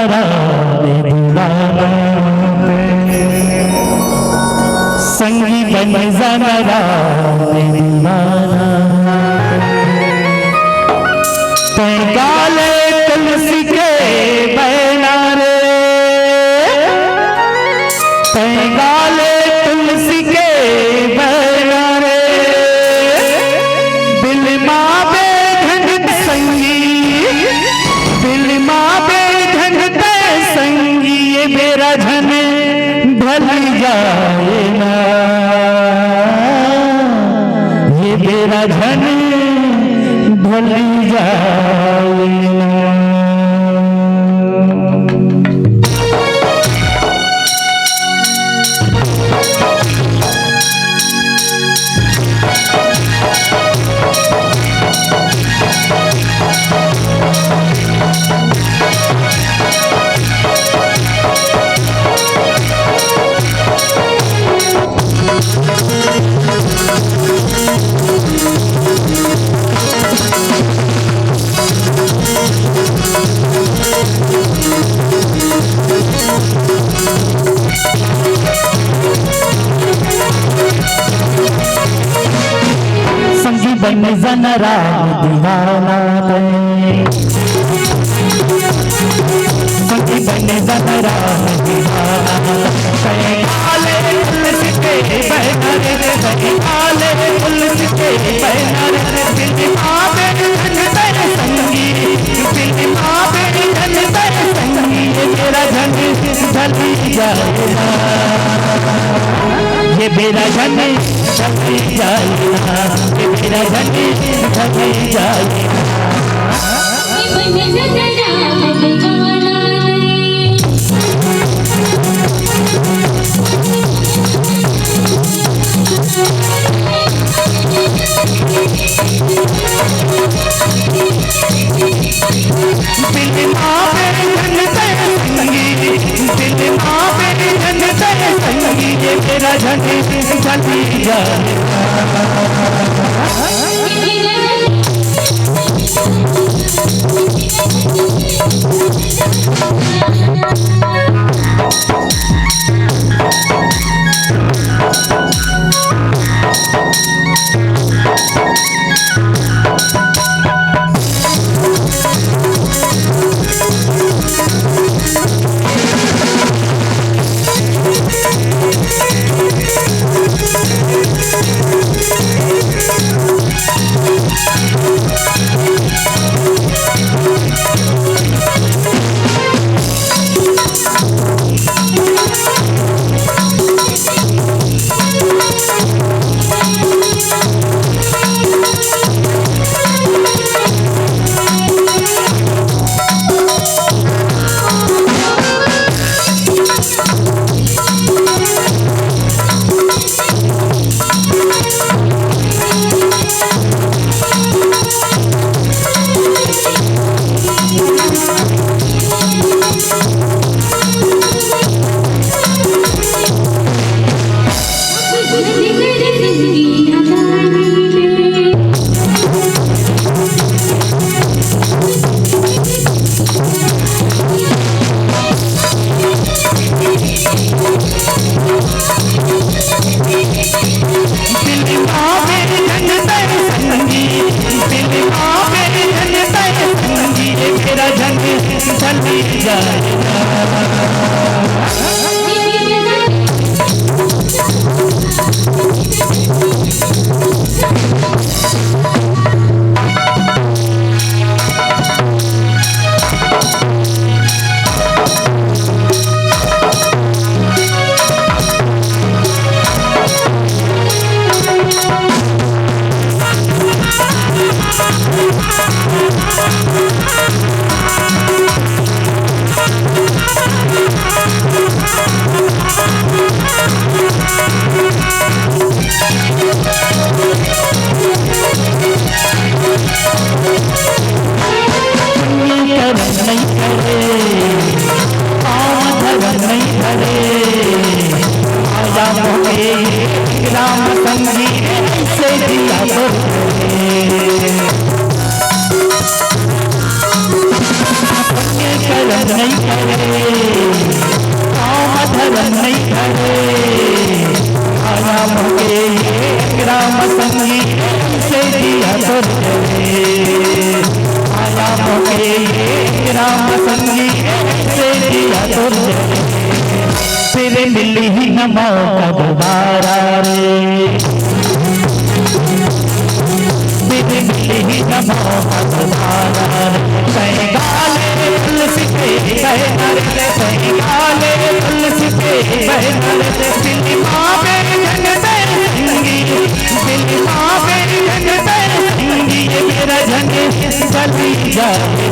संगी बन जाना गाले तुलसी के बहना रे, गाले तुलसी के बहना रे, बिल माँ बेधन संगी, बिल माँ बेधन संगी, ये मेरा धन ढल जाए ना, ये मेरा धन ढली जाए बन जन राम दीवाना संगी बन जन राम दीवाना काले पुलिस के बैनर रे काले पुलिस के बैनर रे दिल आवे जन संगी दिल आवे जन संगी तेरा झंड ढली जाएगा ये मेरा झंड ढली जाएगा ये मेरा झंड ढली जाएगा तेरा झंड ढली जाएगा राम संगी से दिया करम नहीं करे धर्म नहीं करे राम के राम संगी से दिया राम के राम संगी से दिया फिर मिली ही न मौका दोबारा रे फिर मिली ही न मौका दोबारा रे काले तुलसी के बैनर रे काले तुलसी के बैनर रे दिल मावे जन संगी दिल मावे जन संगी मेरा झंड चली जाए।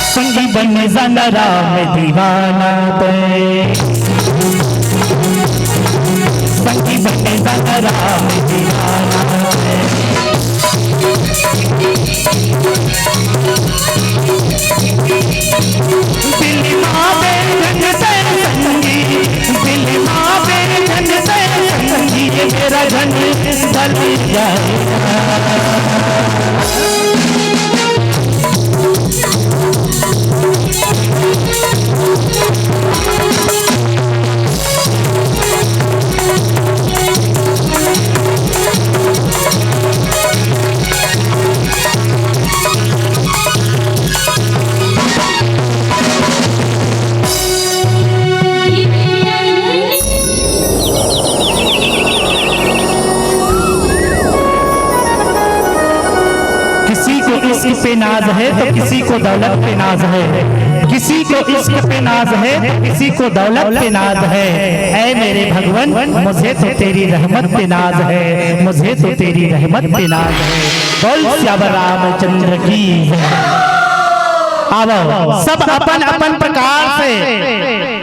संगी बने जरा में दीवाना पे, संगी बने जरा में दीवाना पे। दिल माँ बेचैन से संगी, दिल माँ बेचैन से संगी, ये मेरा जन चली जाएगा। किसी को इश्क पे नाज है तो किसी को दौलत पे नाज है, किसी को इश्क पे नाज है किसी को दौलत पे नाज है। ऐ मेरे भगवन मुझे तो तेरी रहमत पे नाज है, मुझे तो तेरी रहमत पे नाज है। बोल श्याम रामचंद्र की। अब सब अपन अपन प्रकार से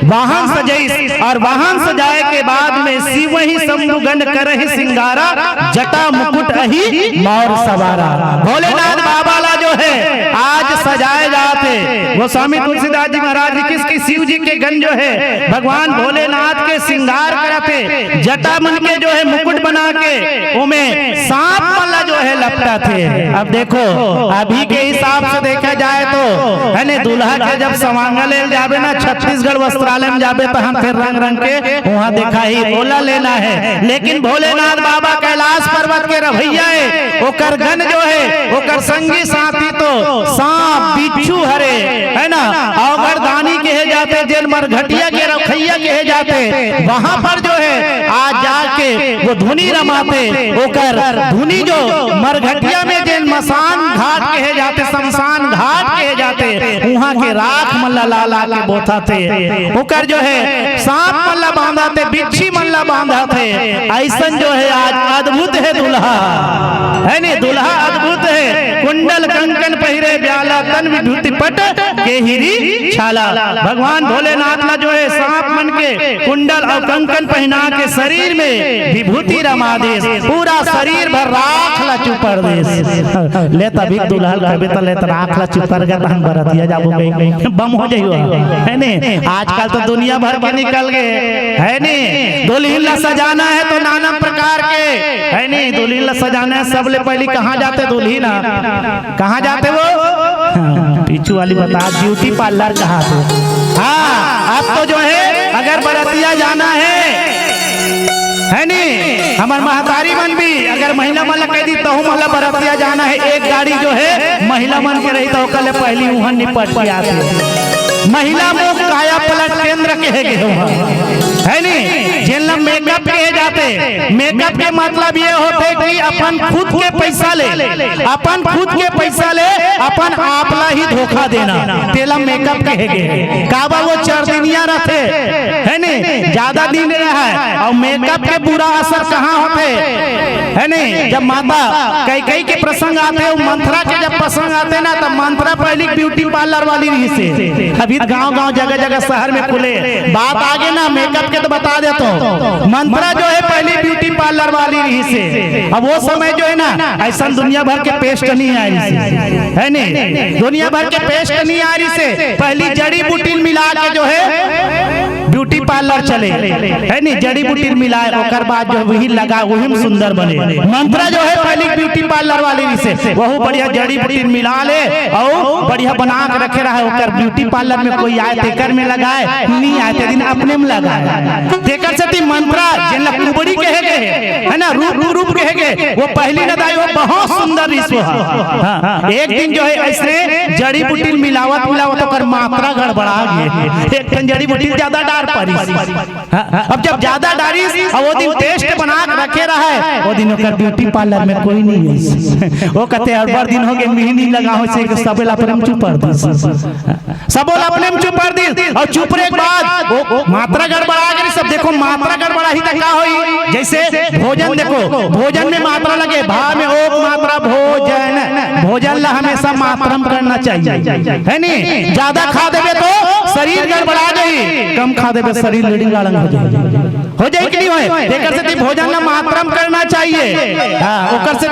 वाहन सजाई और वाहन सजाए के बाद में शिव ही शंभुगन करहि सिंगारा, जटा मुकुट अहि मौर सवारा। भोलेनाथ बाबा ला जो है आज सजाए जाते, वो स्वामी तुलसीदास जी महाराज जी किसकी शिव जी के गन जो है भगवान भोलेनाथ के सिंगार करते, जटा मन के जो है मुकुट बना के उमें सांप वाला जो है लपटा थे। अब देखो अभी के हिसाब से देखा जाए तो है ने दूल्हा के जब समांगा ले जाबे ना छत्तीसगढ़ वस्त्रालय में जाबे तो हम फिर रंग रंग के वहाँ देखा ही बोला लेना है, लेकिन भोलेनाथ बाबा कैलाश पर्वत के रभैया है, ओकर गन जो है ओकर संगी साथी तो सांप बिच्छू हरे है ना, औगर दानी कहे जाते, जेल मरघटिया के रखैया कहे जाते, वहाँ पर जो है आज जाके वो धुनी रमाते, ओकर धुनी जो मरघटिया में जेल मसान घाट कहे जाते, शमशान घाट कहे जाते, वहाँ के राख मल्ला लाला के बोथाते, ओकर जो है सांप मल्ला बांधाते, बिच्छी मल्ला बांधाते। ऐसा जो है आज अद्भुत है दूल्हा है नी, दूल्हा अद्भुत है। कुंडल कंकन पहिरे ब्याला तन विभूति पट के हिरी छाला। भगवान भोलेनाथ ला जो है सांप मन के कुंडल और कंकन पहना के शरीर में विभूति रमा देश, पूरा शरीर भर राख ला चुपर देश। ले तभी दूल्हा कभी तो ले राख ला चुपर गए हम बरतिया जाबो बम हो जाइयो है ने। आजकल तो दुनिया भर के निकल गए है ने। दुल्हन ला सजाना है तो नाना प्रकार के है ने, दुल्हन ला सजाना है सबले पहले कहाँ जाते दुल्हन, कहाँ जाते वो पीछू वाली बता, ब्यूटी पार्लर कहाँ थे। हाँ अब तो जो है अगर बरतिया जाना है नी, हमार महतारी मन भी अगर महिला मन कह दी तो मतलब बरतिया जाना है, एक गाड़ी जो है महिला मन के रही तो कल पहली वहां निपट के आती महिला मुख काया पलट केंद्र कहे गए है नी, जिन मेकअप कहे जाते। मेकअप के मतलब ये होते कि अपन खुद के पैसा ले, अपन खुद के पैसा ले, अपन आपला ही धोखा देना, तेला मेकअप कहे गए। काबा वो 4 दिनिया रहते है नी, ज्यादा दिन रहा है। और मेकअप के बुरा असर कहाँ होते है नी, जब माता कई के प्रसंग आते, मंत्रा के जब प्रसंग आते ना तब मंत्रा पहली ब्यूटी पार्लर वाली रही से, अभी गांव-गांव जगह-जगह शहर में खुले। बात आगे ना मेकअप के तो बता देता हूँ, मंत्रा जो है पहली ब्यूटी पार्लर वाली रही से। अब वो समय जो है ना ऐसा दुनिया भर के पेस्ट नहीं आ रही से है नी, दुनिया भर के पेस्ट नहीं आ रही से, पहली जड़ी बूटी मिला के जो है ब्यूटी पार्लर चले है नी, जड़ी बूटी मिलाए ओकर बाद जो वही लगा वही में सुंदर बने। मंत्रा जो है पहली ब्यूटी पार्लर वाली से वही बढ़िया जड़ी बूटी मिला ले और बढ़िया बना के रखे रहा है, ओकर ब्यूटी पार्लर में कोई आए तेकर में लगाए नहीं आए ते दिन अपने में लगाए तेकर से मंत्रा जिन कुबड़ी कहे गए है ना, रूप कहे गए, वो पहली लगाई वो बहुत सुंदर रिश्व। एक दिन जो है ऐसे जड़ी बूटी मिलावत ओकर मात्रा गड़बड़ गड़बड़ा गए, एक जड़ी बूटी ज्यादा डार पड़ी। अब जब ज्यादा डारिस और वो दिन टेस्ट बना के रखे रहा वो दिन ओकर ब्यूटी पार्लर में कोई नहीं है, वो कहते हर दिन हो गए मेहंदी लगा हो से सबेला प्रेम चुपर दी, सबोला प्रेम चुपर दी और चुपरे के बाद वो मात्रा गड़बड़ा गई। सब देखो मात्रा गड़बड़ा ही तक का होई, जैसे भोजन देखो, भोजन में मात्रा लगे, भा में ओक मात्रा भोजन, भोजन ला हमेशा मात्रम करना चाहिए, है नहीं? ज्यादा खा देवे तो शरीर गड़बड़ा गई, कम खा देवे शरीर लीडिंग लाड़ंग हो जाए कि नहीं होए? एकर से भोजन ला मात्रम करना चाहिए। हां, ओकर से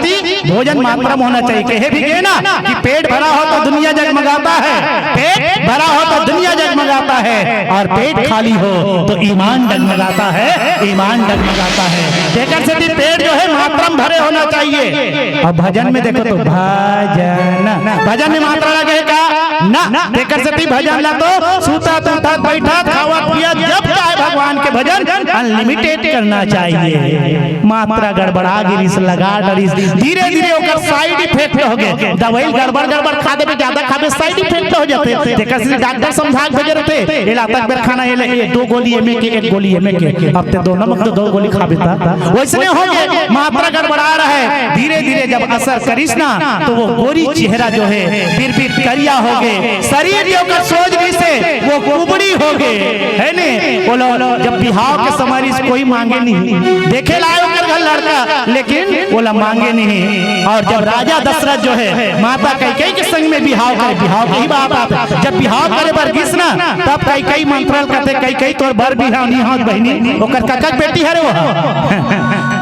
भोजन मात्रम होना चाहिए। कहे भी गए ना कि पेट भरा हो तो दुनिया जगमगाता है, पेट भरा हो तो दुनिया जगमगाता है, और पेट खाली हो तो ईमान डगमगाता है, ईमान डगमगाता है। एकर से पेट जो है मात्रम भरे होना चाहिए। और भजन में देखो तो भजन, भजन में मात्रा लगे का ना, एकर से भजन ला तो सूता तूता बैठा खावा पिया जब चाहे भगवान के भजन अनलिमिटेड करना चाहिए। मात्रा गड़बड़ा गिरिस लगा डरिस, धीरे धीरे ओकर साइड इफेक्ट हो गए। दवाई गड़बड़ गड़बड़ खा देबे, ज्यादा खाबे साइड इफेक्ट हो जाते। एकर से डॉक्टर समझा के भेजे रहते एला तक बेर खाना ये 2 गोली एमे के 1 गोली एमे के, अब ते दोनों में 2 गोली खाबे ता वैसने हो गए। मात्रा गड़बड़ा रहा है, धीरे धीरे जब असर करिस ना तो वो गोरी चेहरा जो है बिर करिया हो गए, शरीर जो का सोजनी से वो कुबड़ी हो गए, है ने? बोलो जब बिहाव के समय कोई मांगे नहीं, देखे लायो कर घर लड़का, लेकिन बोला मांगे नहीं। और जब राजा दशरथ जो है माता कैकेयी के संग में बिहाव करे, बिहाव की बात आते, जब बिहाव करे बर गिस ना तब कैकेयी मंत्रल करते, कैकेयी तोर बर बिहाव नहीं होत बहिनी, ओकर काका बेटी है रे वो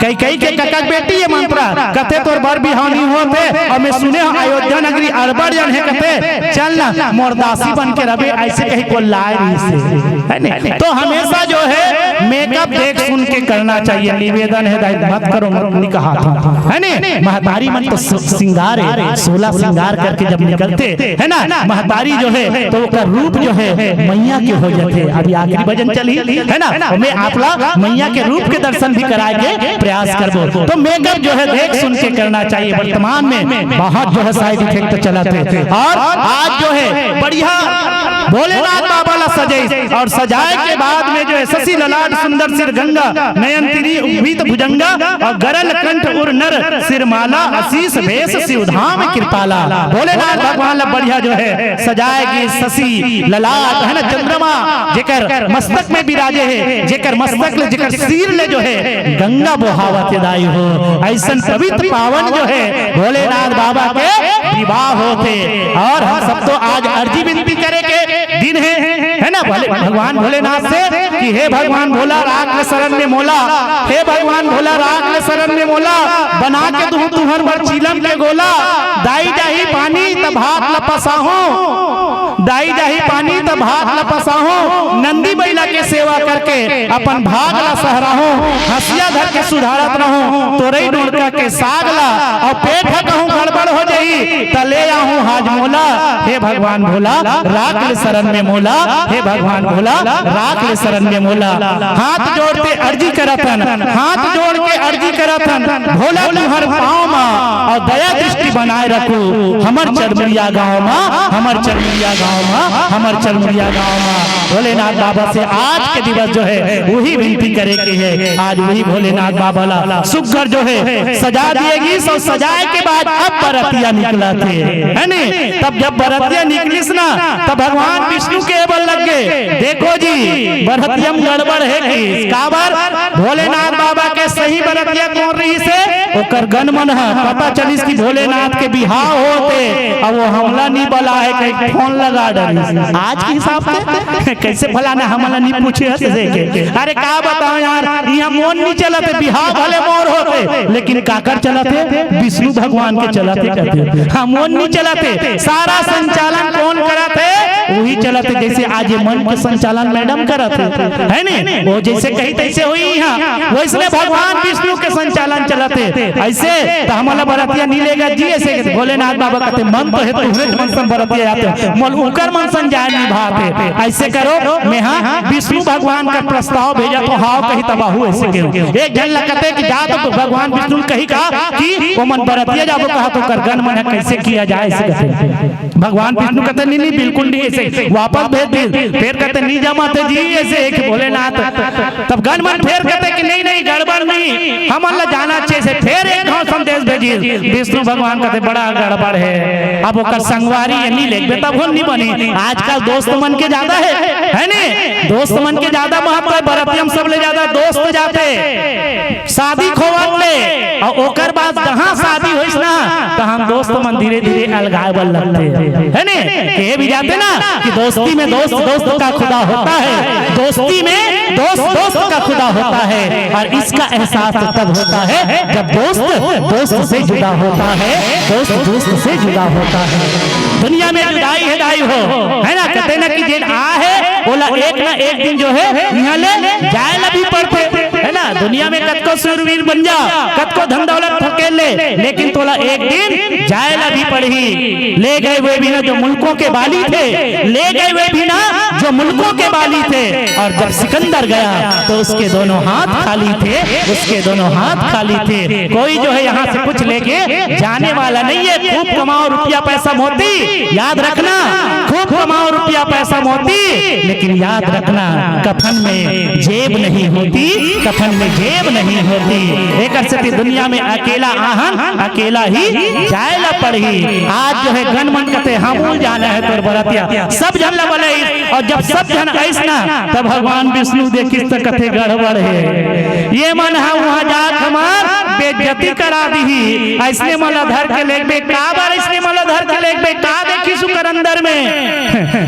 कैकेयी के काका बेटी है मंत्रा कहते तोर बर बिहाव नहीं होते। और मैं सुने अयोध्या नगरी अरबड़ जन है कहते चल ना मोरदासी बन के रहे, ऐसे कहीं को लाए है नहीं। तो हमेशा जो है मेकअप देख सुन के करना चाहिए, निवेदन है मत करो, मत कहा था, है नहीं? महतारी मन तो श्रृंगार है, 16 श्रृंगार करके जब निकलते है ना महतारी जो है तो उसका रूप जो है मैया के हो जाते। अभी आखिरी भजन चली है ना, मैं आपला मैया के रूप के दर्शन भी कराए के प्रयास करबो। तो मेकअप जो है देख सुन के करना चाहिए। वर्तमान में बहुत जो है साइड इफेक्ट चलाते, और आज जो है बढ़िया भोलेनाथ बाबा ला सजाई, और सजाए के बाद में जो है शशि ललाट सुंदर सिर गंगा, नयन तिरी उभित भुजंगा, और गरल कंठ उर नर सिरमाला, आशीष भेष शिवधाम कृपाला। भोलेनाथ भगवान ला बढ़िया जो है सजाएगी शशि ललाट, है ना? चंद्रमा जेकर मस्तक में विराजे है, जेकर मस्तक ले जेकर सिर ले जो है गंगा बहावत दाई हो, ऐसा पवित्र पावन जो है भोलेनाथ बाबा के विवाह होते। और हम सब तो आज अर्जी विनती करे के दिन है ना भगवान भोलेनाथ से कि हे भगवान भोला राख ले शरण में मोला, हे भगवान भोला राख ले शरण में मोला, बना के तू तुहर भर चीलम के गोला, दाई जाही पानी तब हाथ लपसाहू, दाई जाही पानी तब हाथ लपसाहू, नंदी बैला के सेवा करके अपन भाग ला सहराहू, हसिया धर के सुधारत रहूं, तोरई डोड़का के सागला, और पेट कहूं गड़बड़ हो जाई तले आहूं हाज मोला, हे भगवान भोला राख ले शरण में मोला, हे भगवान भोला राख ले शरण में मोला। हाथ जोड़ते अर्जी करतन, हाथ जोड़ के अर्जी करतन, भोला तुहर पाँव माँ और दया दृष्टि बनाए रखू, हमर चरमुरिया गाँव माँ, हमर चरमुरिया गाँव माँ, हमर चरमुरिया गाँव माँ। भोलेनाथ बाबा से आज के दिवस जो है वही विनती करे की है। आज वही भोलेनाथ बाबा ला सुघर जो है सजा दिएगी, सो सजाए के बाद अब बरतिया निकला थे, है नहीं? तब जब बरतिया निकलिस ना तब भगवान विष्णु के बल लग गए, देखो जी बरतियम गड़बड़ है कि काबर भोलेनाथ बाबा के सही बरतिया कौन रही से ओकर गनमन है, पता चलिस कि भोलेनाथ के बिहाव होते, अब वो हमला नहीं बला है कहीं फोन लगा डरी। आज के हिसाब से कैसे भला ना हमला नहीं पूछे हसे के, अरे का बताओ यार यहाँ मोन नहीं चलते, बिहाव भले मोर होते लेकिन काकर चलाते विष्णु भगवान के चलाते कहते, हाँ मोन नहीं चलाते, सारा संचालन कौन कराते वही चलाते। जैसे आज ये मन के संचालन मैडम कराते है नहीं, वो जैसे कही तैसे हुई यहाँ, वैसे भगवान भगवान विष्णु के संचालन चलते ऐसे तो हमारा बरतिया नहीं लेगा जी ऐसे भोलेनाथ बाबा कहते मन तो है तुम्हें मनसन बरतिया जाते मोल उकर मनसन जाए निभाते ऐसे करो मैं हाँ विष्णु भगवान का प्रस्ताव भेजा तो हाव कहीं तबाहू ऐसे क्यों एक जन लगते कि जा तो भगवान विष्णु कही कहा कि वो मन बरतिया जाओ कहा तो कर गन मन कैसे किया जाए ऐसे कहते भगवान विष्णु कहते नहीं नहीं बिल्कुल नहीं ऐसे वापस भेज दे फिर कहते नहीं जमाते जी ऐसे एक भोलेनाथ तब गन मन फिर कहते कि नहीं नहीं गड़बड़ नहीं हम अल्लाह जाना चाहिए फिर एक संदेश भेजिए विष्णु भगवान कहते बड़ा गड़बड़ है अब ओकर संगवारी नहीं ले बेटा भूल नहीं बनी आजकल दोस्त मन के ज्यादा है नहीं दोस्त मन के ज्यादा महत्व है बरतियम सब ले ज्यादा दोस्त जाते शादी खोवत ले और ओकर बाद जहां शादी होइस ना तो हम दोस्त मन धीरे धीरे अलगावल लगते है ने के भी जाते ना कि दोस्ती में दोस्त दोस्त का खुदा होता है दोस्ती में दोस्त दोस्त का खुदा होता है और इसका एहसास तब होता है जब दोस्त दोस्त से जुदा होता है दोस्त दोस्त से जुदा होता है दुनिया में जुदाई है दाई हो है ना कहते ना कि जेन आ है बोला एक ना एक दिन जो है यहाँ ले जाए ला भी पड़ते है ना दुनिया में कत को सूरवीर बन जा कत को धन दौलत ठकेल ले लेकिन तोला एक दिन जाए ला भी पड़ी ले गए वे भी ना जो मुल्कों के बाली थे ले गए वे भी ना जो मुल्कों के बाली थे और जब सिकंदर गया तो उसके दोनों हाथ खाली थे उसके दोनों हाथ खाली थे कोई जो है यहाँ से कुछ लेके जाने वाला नहीं है खूब कमाओ रुपया पैसा मोती याद रखना खूब कमाओ रुपया पैसा मोती लेकिन याद रखना कफन में जेब नहीं होती कफन में जेब नहीं होती एक से दुनिया में अकेला आहन अकेला ही जायला पड़ी आज जो है गन मन कहते हम जाना है तोर बरतिया सब जन ला बोले और जब सब जन ऐसना तब भगवान विष्णु देखिस तो कथे गड़बड़ है ये मन है वहां जाक हमार बेइज्जती करा दी ऐसने मला धर के लेक बे का बार ऐसने मला धर के लेक बे का देखी सुकर अंदर में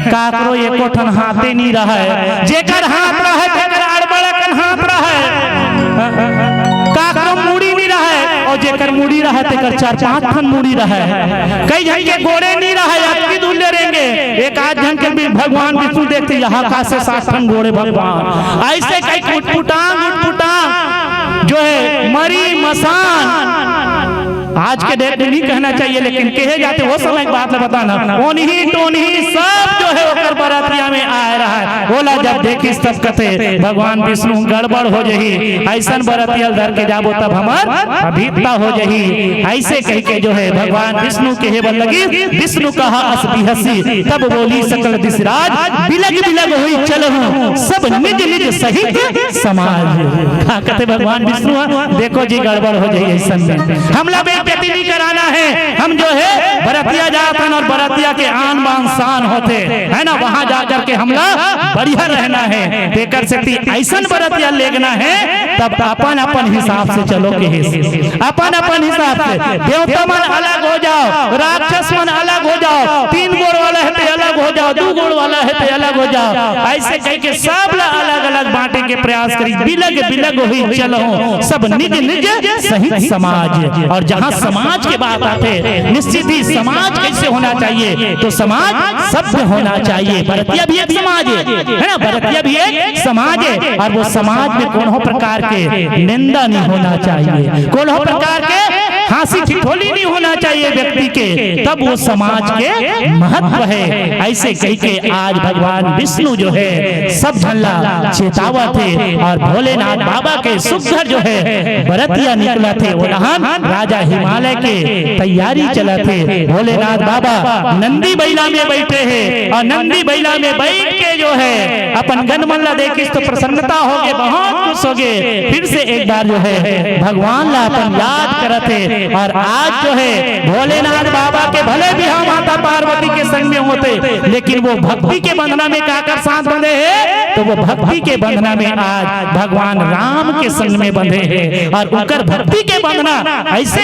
काकरो ये कोठन हाथे नहीं रहा है जेकर हाथ रहा है तेकर अड़बड़कन हाथ रहा है काकरो मुड़ी नहीं रहा है और जेकर मुड़ी रहा है तेकर 4-5 ठन मुड़ी रहा है कई जन के गोड़े नहीं रहा है अक्की दूल्हे रहेंगे एक आध जन के भी भगवान विष्णु देखते यहाँ का से 60 ठन घोड़े भगवान ऐसे कई उटपुटांग जो है मरी मसान आज के डेट में नहीं कहना चाहिए लेकिन कहे जाते वो समय बात में बताना ओनही टोनही सब जो है ओकर बरातिया में आ रहा है बोला जब देखिस तब कहते भगवान विष्णु गड़बड़ हो जही ऐसन बरातिया धर के जाबो तब हमार अभीपता हो जही ऐसे कह के जो है भगवान विष्णु के हेबल लगी विष्णु कहा असबी हसी तब बोली सकल दिशराज बिलग बिलग हुई चलहूं सब निज निज सहित समाज कहते भगवान विष्णु देखो जी गड़बड़ हो जाए ऐसन में हमला बेटी नहीं कराना है हम जो है बरतिया जातन और बरतिया के आन बान शान होते है ना वहां जाकर के हमला बढ़िया रहना है देकर सकती ऐसन बरतिया लेना है तब अपन अपन हिसाब से चलो के अपन अपन हिसाब से देवता मन अलग हो जाओ राक्षस मन अलग हो जाओ 3 गोड़ वाला है तो अलग हो जाओ 2 गोड़ वाला है तो अलग हो जाओ ऐसे कह के सब अलग अलग बांटे के प्रयास करी बिलग बिलग हुई चलो सब निज निज सहित समाज और जहां समाज के बात आते निश्चित ही समाज कैसे होना चाहिए तो समाज सभ्य होना चाहिए बरतिया भी एक समाज है ना बरतिया भी एक समाज है और वो समाज में कोनो प्रकार के निंदा नहीं होना चाहिए कोनो प्रकार के हांसी ठिठोली नहीं होना चाहिए व्यक्ति के तब वो समाज के महत्व है ऐसे कह के आज भगवान विष्णु जो है सब झल्ला चेतावत है और भोलेनाथ बाबा के सुघर जो है बरतिया निकला थे वो राजा हिमालय के तैयारी चला थे भोलेनाथ बाबा नंदी बैला में बैठे हैं और नंदी बैला में बैठ के जो है अपन गनमल्ला देखिस तो प्रसन्नता हो गए बहुत खुश हो गए फिर से एक बार जो है भगवान ला अपन याद करते और आज जो है भोलेनाथ बाबा के भले भी हम माता पार्वती के संग में होते लेकिन वो भक्ति के बंधना में काकर साथ बंधे हैं तो वो भक्ति के बंधना में आज भगवान राम के संग में बंधे हैं और उनकर भक्ति के बंधना ऐसे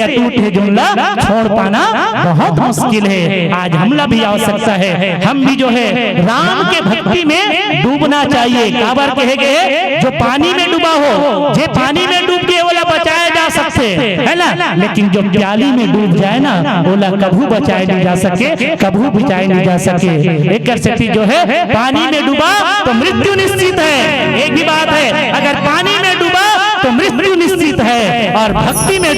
अटूट है जुमला छोड़ पाना बहुत मुश्किल है आज हमला भी आवश्यकता है हम भी जो है राम के भक्ति में डूबना चाहिए काबर कहे गए जो पानी में डूबा हो जे पानी में डूब के वाला बचाया जा सकते है ना लेकिन जो प्याली में डूब जाए ना बोला कभू बचाए नहीं जा सके कभू बचाए नहीं जा सके एक शक्ति जो है पानी में डूबा तो मृत्यु निश्चित है एक भी बात है अगर पानी में डूबा मृत्यु निश्चित है, और भक्ति में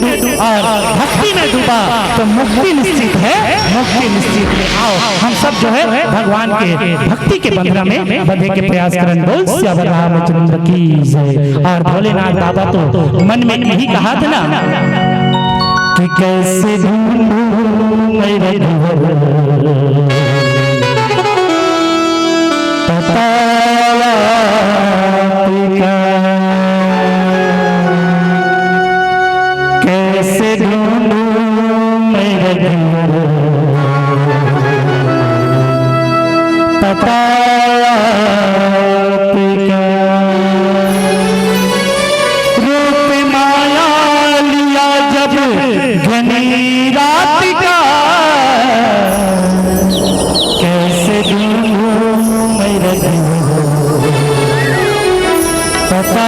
डूबा तो मुक्ति निश्चित है, मुक्ति निश्चित है। आओ हम सब जो है भगवान के भक्ति के बंधन में बंधे के प्रयास करन। बोल श्यावर रामचंद्र की जय। और भोलेनाथ बाबा तो मन में यही कहा था ना कि कैसे ढूंढूं मेरे कैसे ढूंढूं मेरे पता रूप माया लिया जब घनी रात का, कैसे ढूंढूं मेरे पता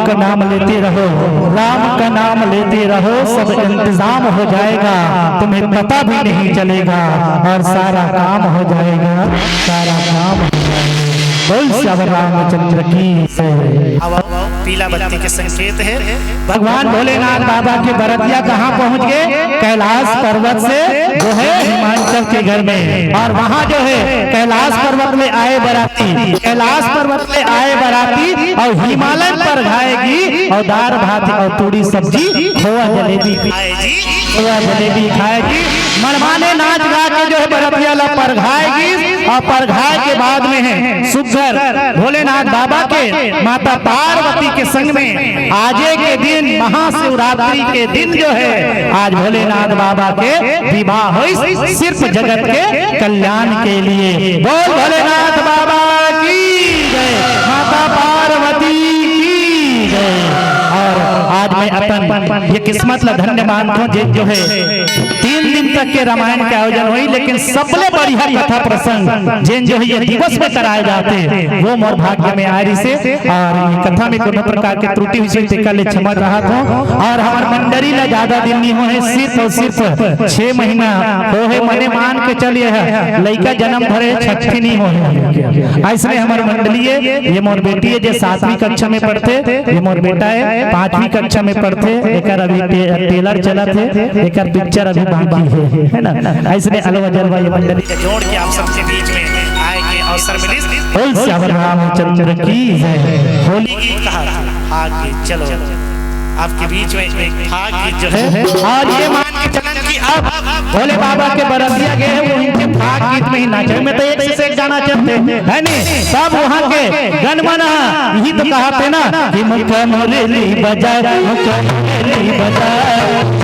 का नाम लेते रहो, राम का नाम लेते रहो, सब इंतजाम हो जाएगा, तुम्हें पता भी नहीं चलेगा और सारा काम हो जाएगा, सारा काम हो जाएगा। बोल श्याम रामचंद्र की जय। पीला बत्ती के संकेत है। भगवान भोलेनाथ बाबा के बरतिया कहाँ पहुँच गए? कैलाश पर्वत से जो है हिमाचल के घर में, और वहाँ जो है कैलाश पर्वत में आए बराती, कैलाश पर्वत में आए बराती और हिमालय पर खाएगी और दाल भात और पूरी सब्जी खोआ जलेबी खाएगी, खोआ जलेबी खाएगी, मनमाने नाच गा के जो है बरतिया ला पर खाएगी, और पर खाए के बाद में है सुघर भोलेनाथ बाबा के माता पार्वती के संग में आजे के दिन महाशिवरात्रि के दिन जो है आज भोलेनाथ बाबा के विवाह हुई, सिर्फ जगत के कल्याण के लिए। बोल भोलेनाथ बाबा की जय, माता पार्वती की जय। और आज मैं अपन ये किस्मत ला धन्य मानता हूँ जो है 3 दिन तक के रामायण के आयोजन हुई, लेकिन सबले बढ़िया कथा प्रसंग जिन जो है ये दिवस में कराए जाते हैं वो मोर भाग्य में आ रही से, और ये कथा में कोनो प्रकार के त्रुटि विषय ले क्षमा चाहत हूँ। और हमार मंडली ला ज्यादा दिन नहीं हुए, सिर्फ और सिर्फ 6 महीना हो है, मने मान के चलिए है लड़का जन्म भरे छठी नहीं हो। ऐसे हमार मंडली है, ये मोर बेटी है जो 7वीं कक्षा में पढ़ते, ये मोर बेटा है 5वीं कक्षा में पढ़ते, एक अभी टेलर चला थे, एक पिक्चर अभी बाकी है ना। ऐसे अलवा जलवा ये मंडली जोड़ के आप सबके बीच में आए के अवसर मिले। बोल श्याम रामचंद्र की जय। होली की कहा आगे चलो, आपके बीच में एक भाग जो है और ये मान के चलन की अब भोले बाबा के बरतिया गए हैं, वो इनके भाग गीत में ही नाचे। मैं तो एक से एक गाना चलते है नहीं, सब वहाँ के गणमना यही तो कहा थे ना कि मुखा मुरली बजाए, मुखा मुरली बजाए,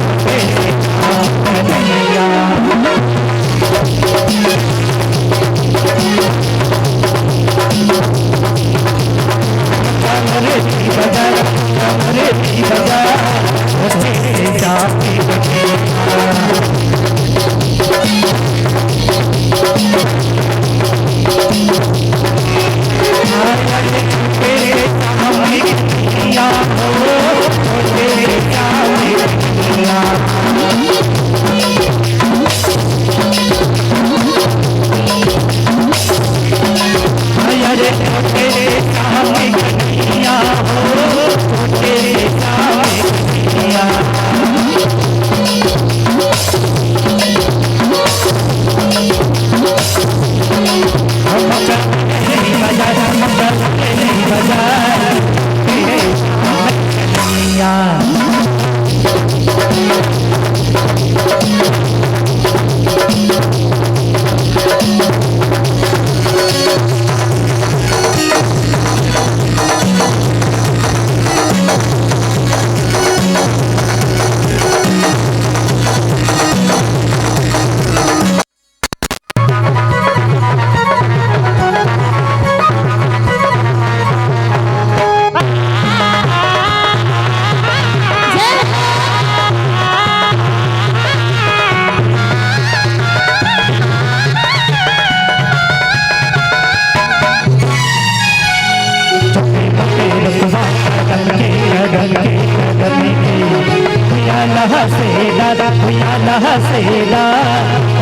हसेला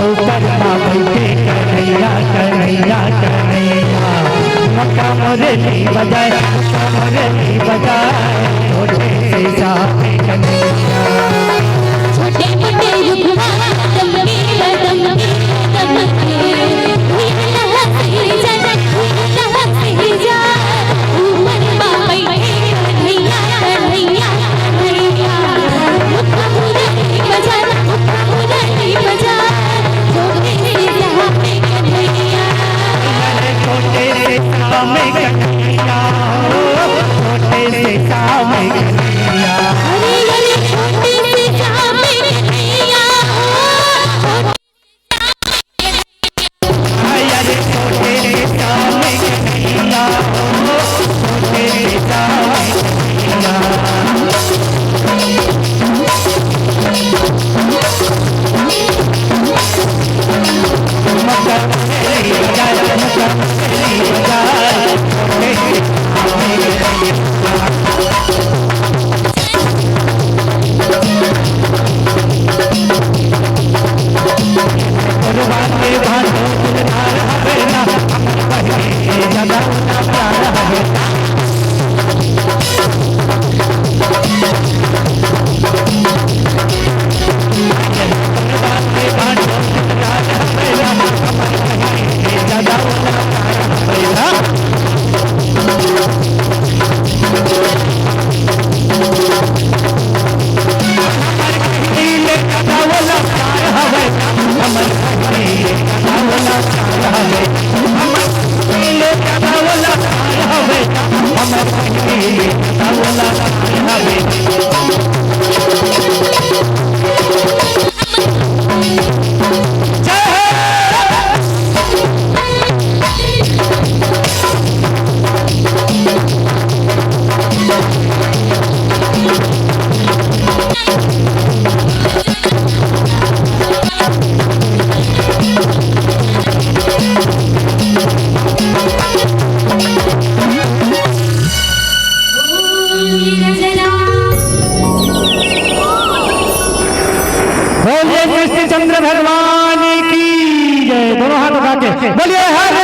ऊपर बैठे कन्हैया कन्हैया कन्हैया, मक्का मुरली बजाए, मक्का मुरली बजाए, छोटे से साथे कन्हैया, छोटे मोटे रुखवा दमके दमके दमके, हुआ से जा, हुआ से जा, ऊपर बैठे कन्हैया कन्हैया कन्हैया, मक्का मुरली बजाए, मक्का मुरली बजाए, छोटे से साथे कन्हैया, छोटे से सामे कन्हैया, छोटे से सामे कन्हैया। भगवान की जय। दोनों हाथ उठा के बोलिए हर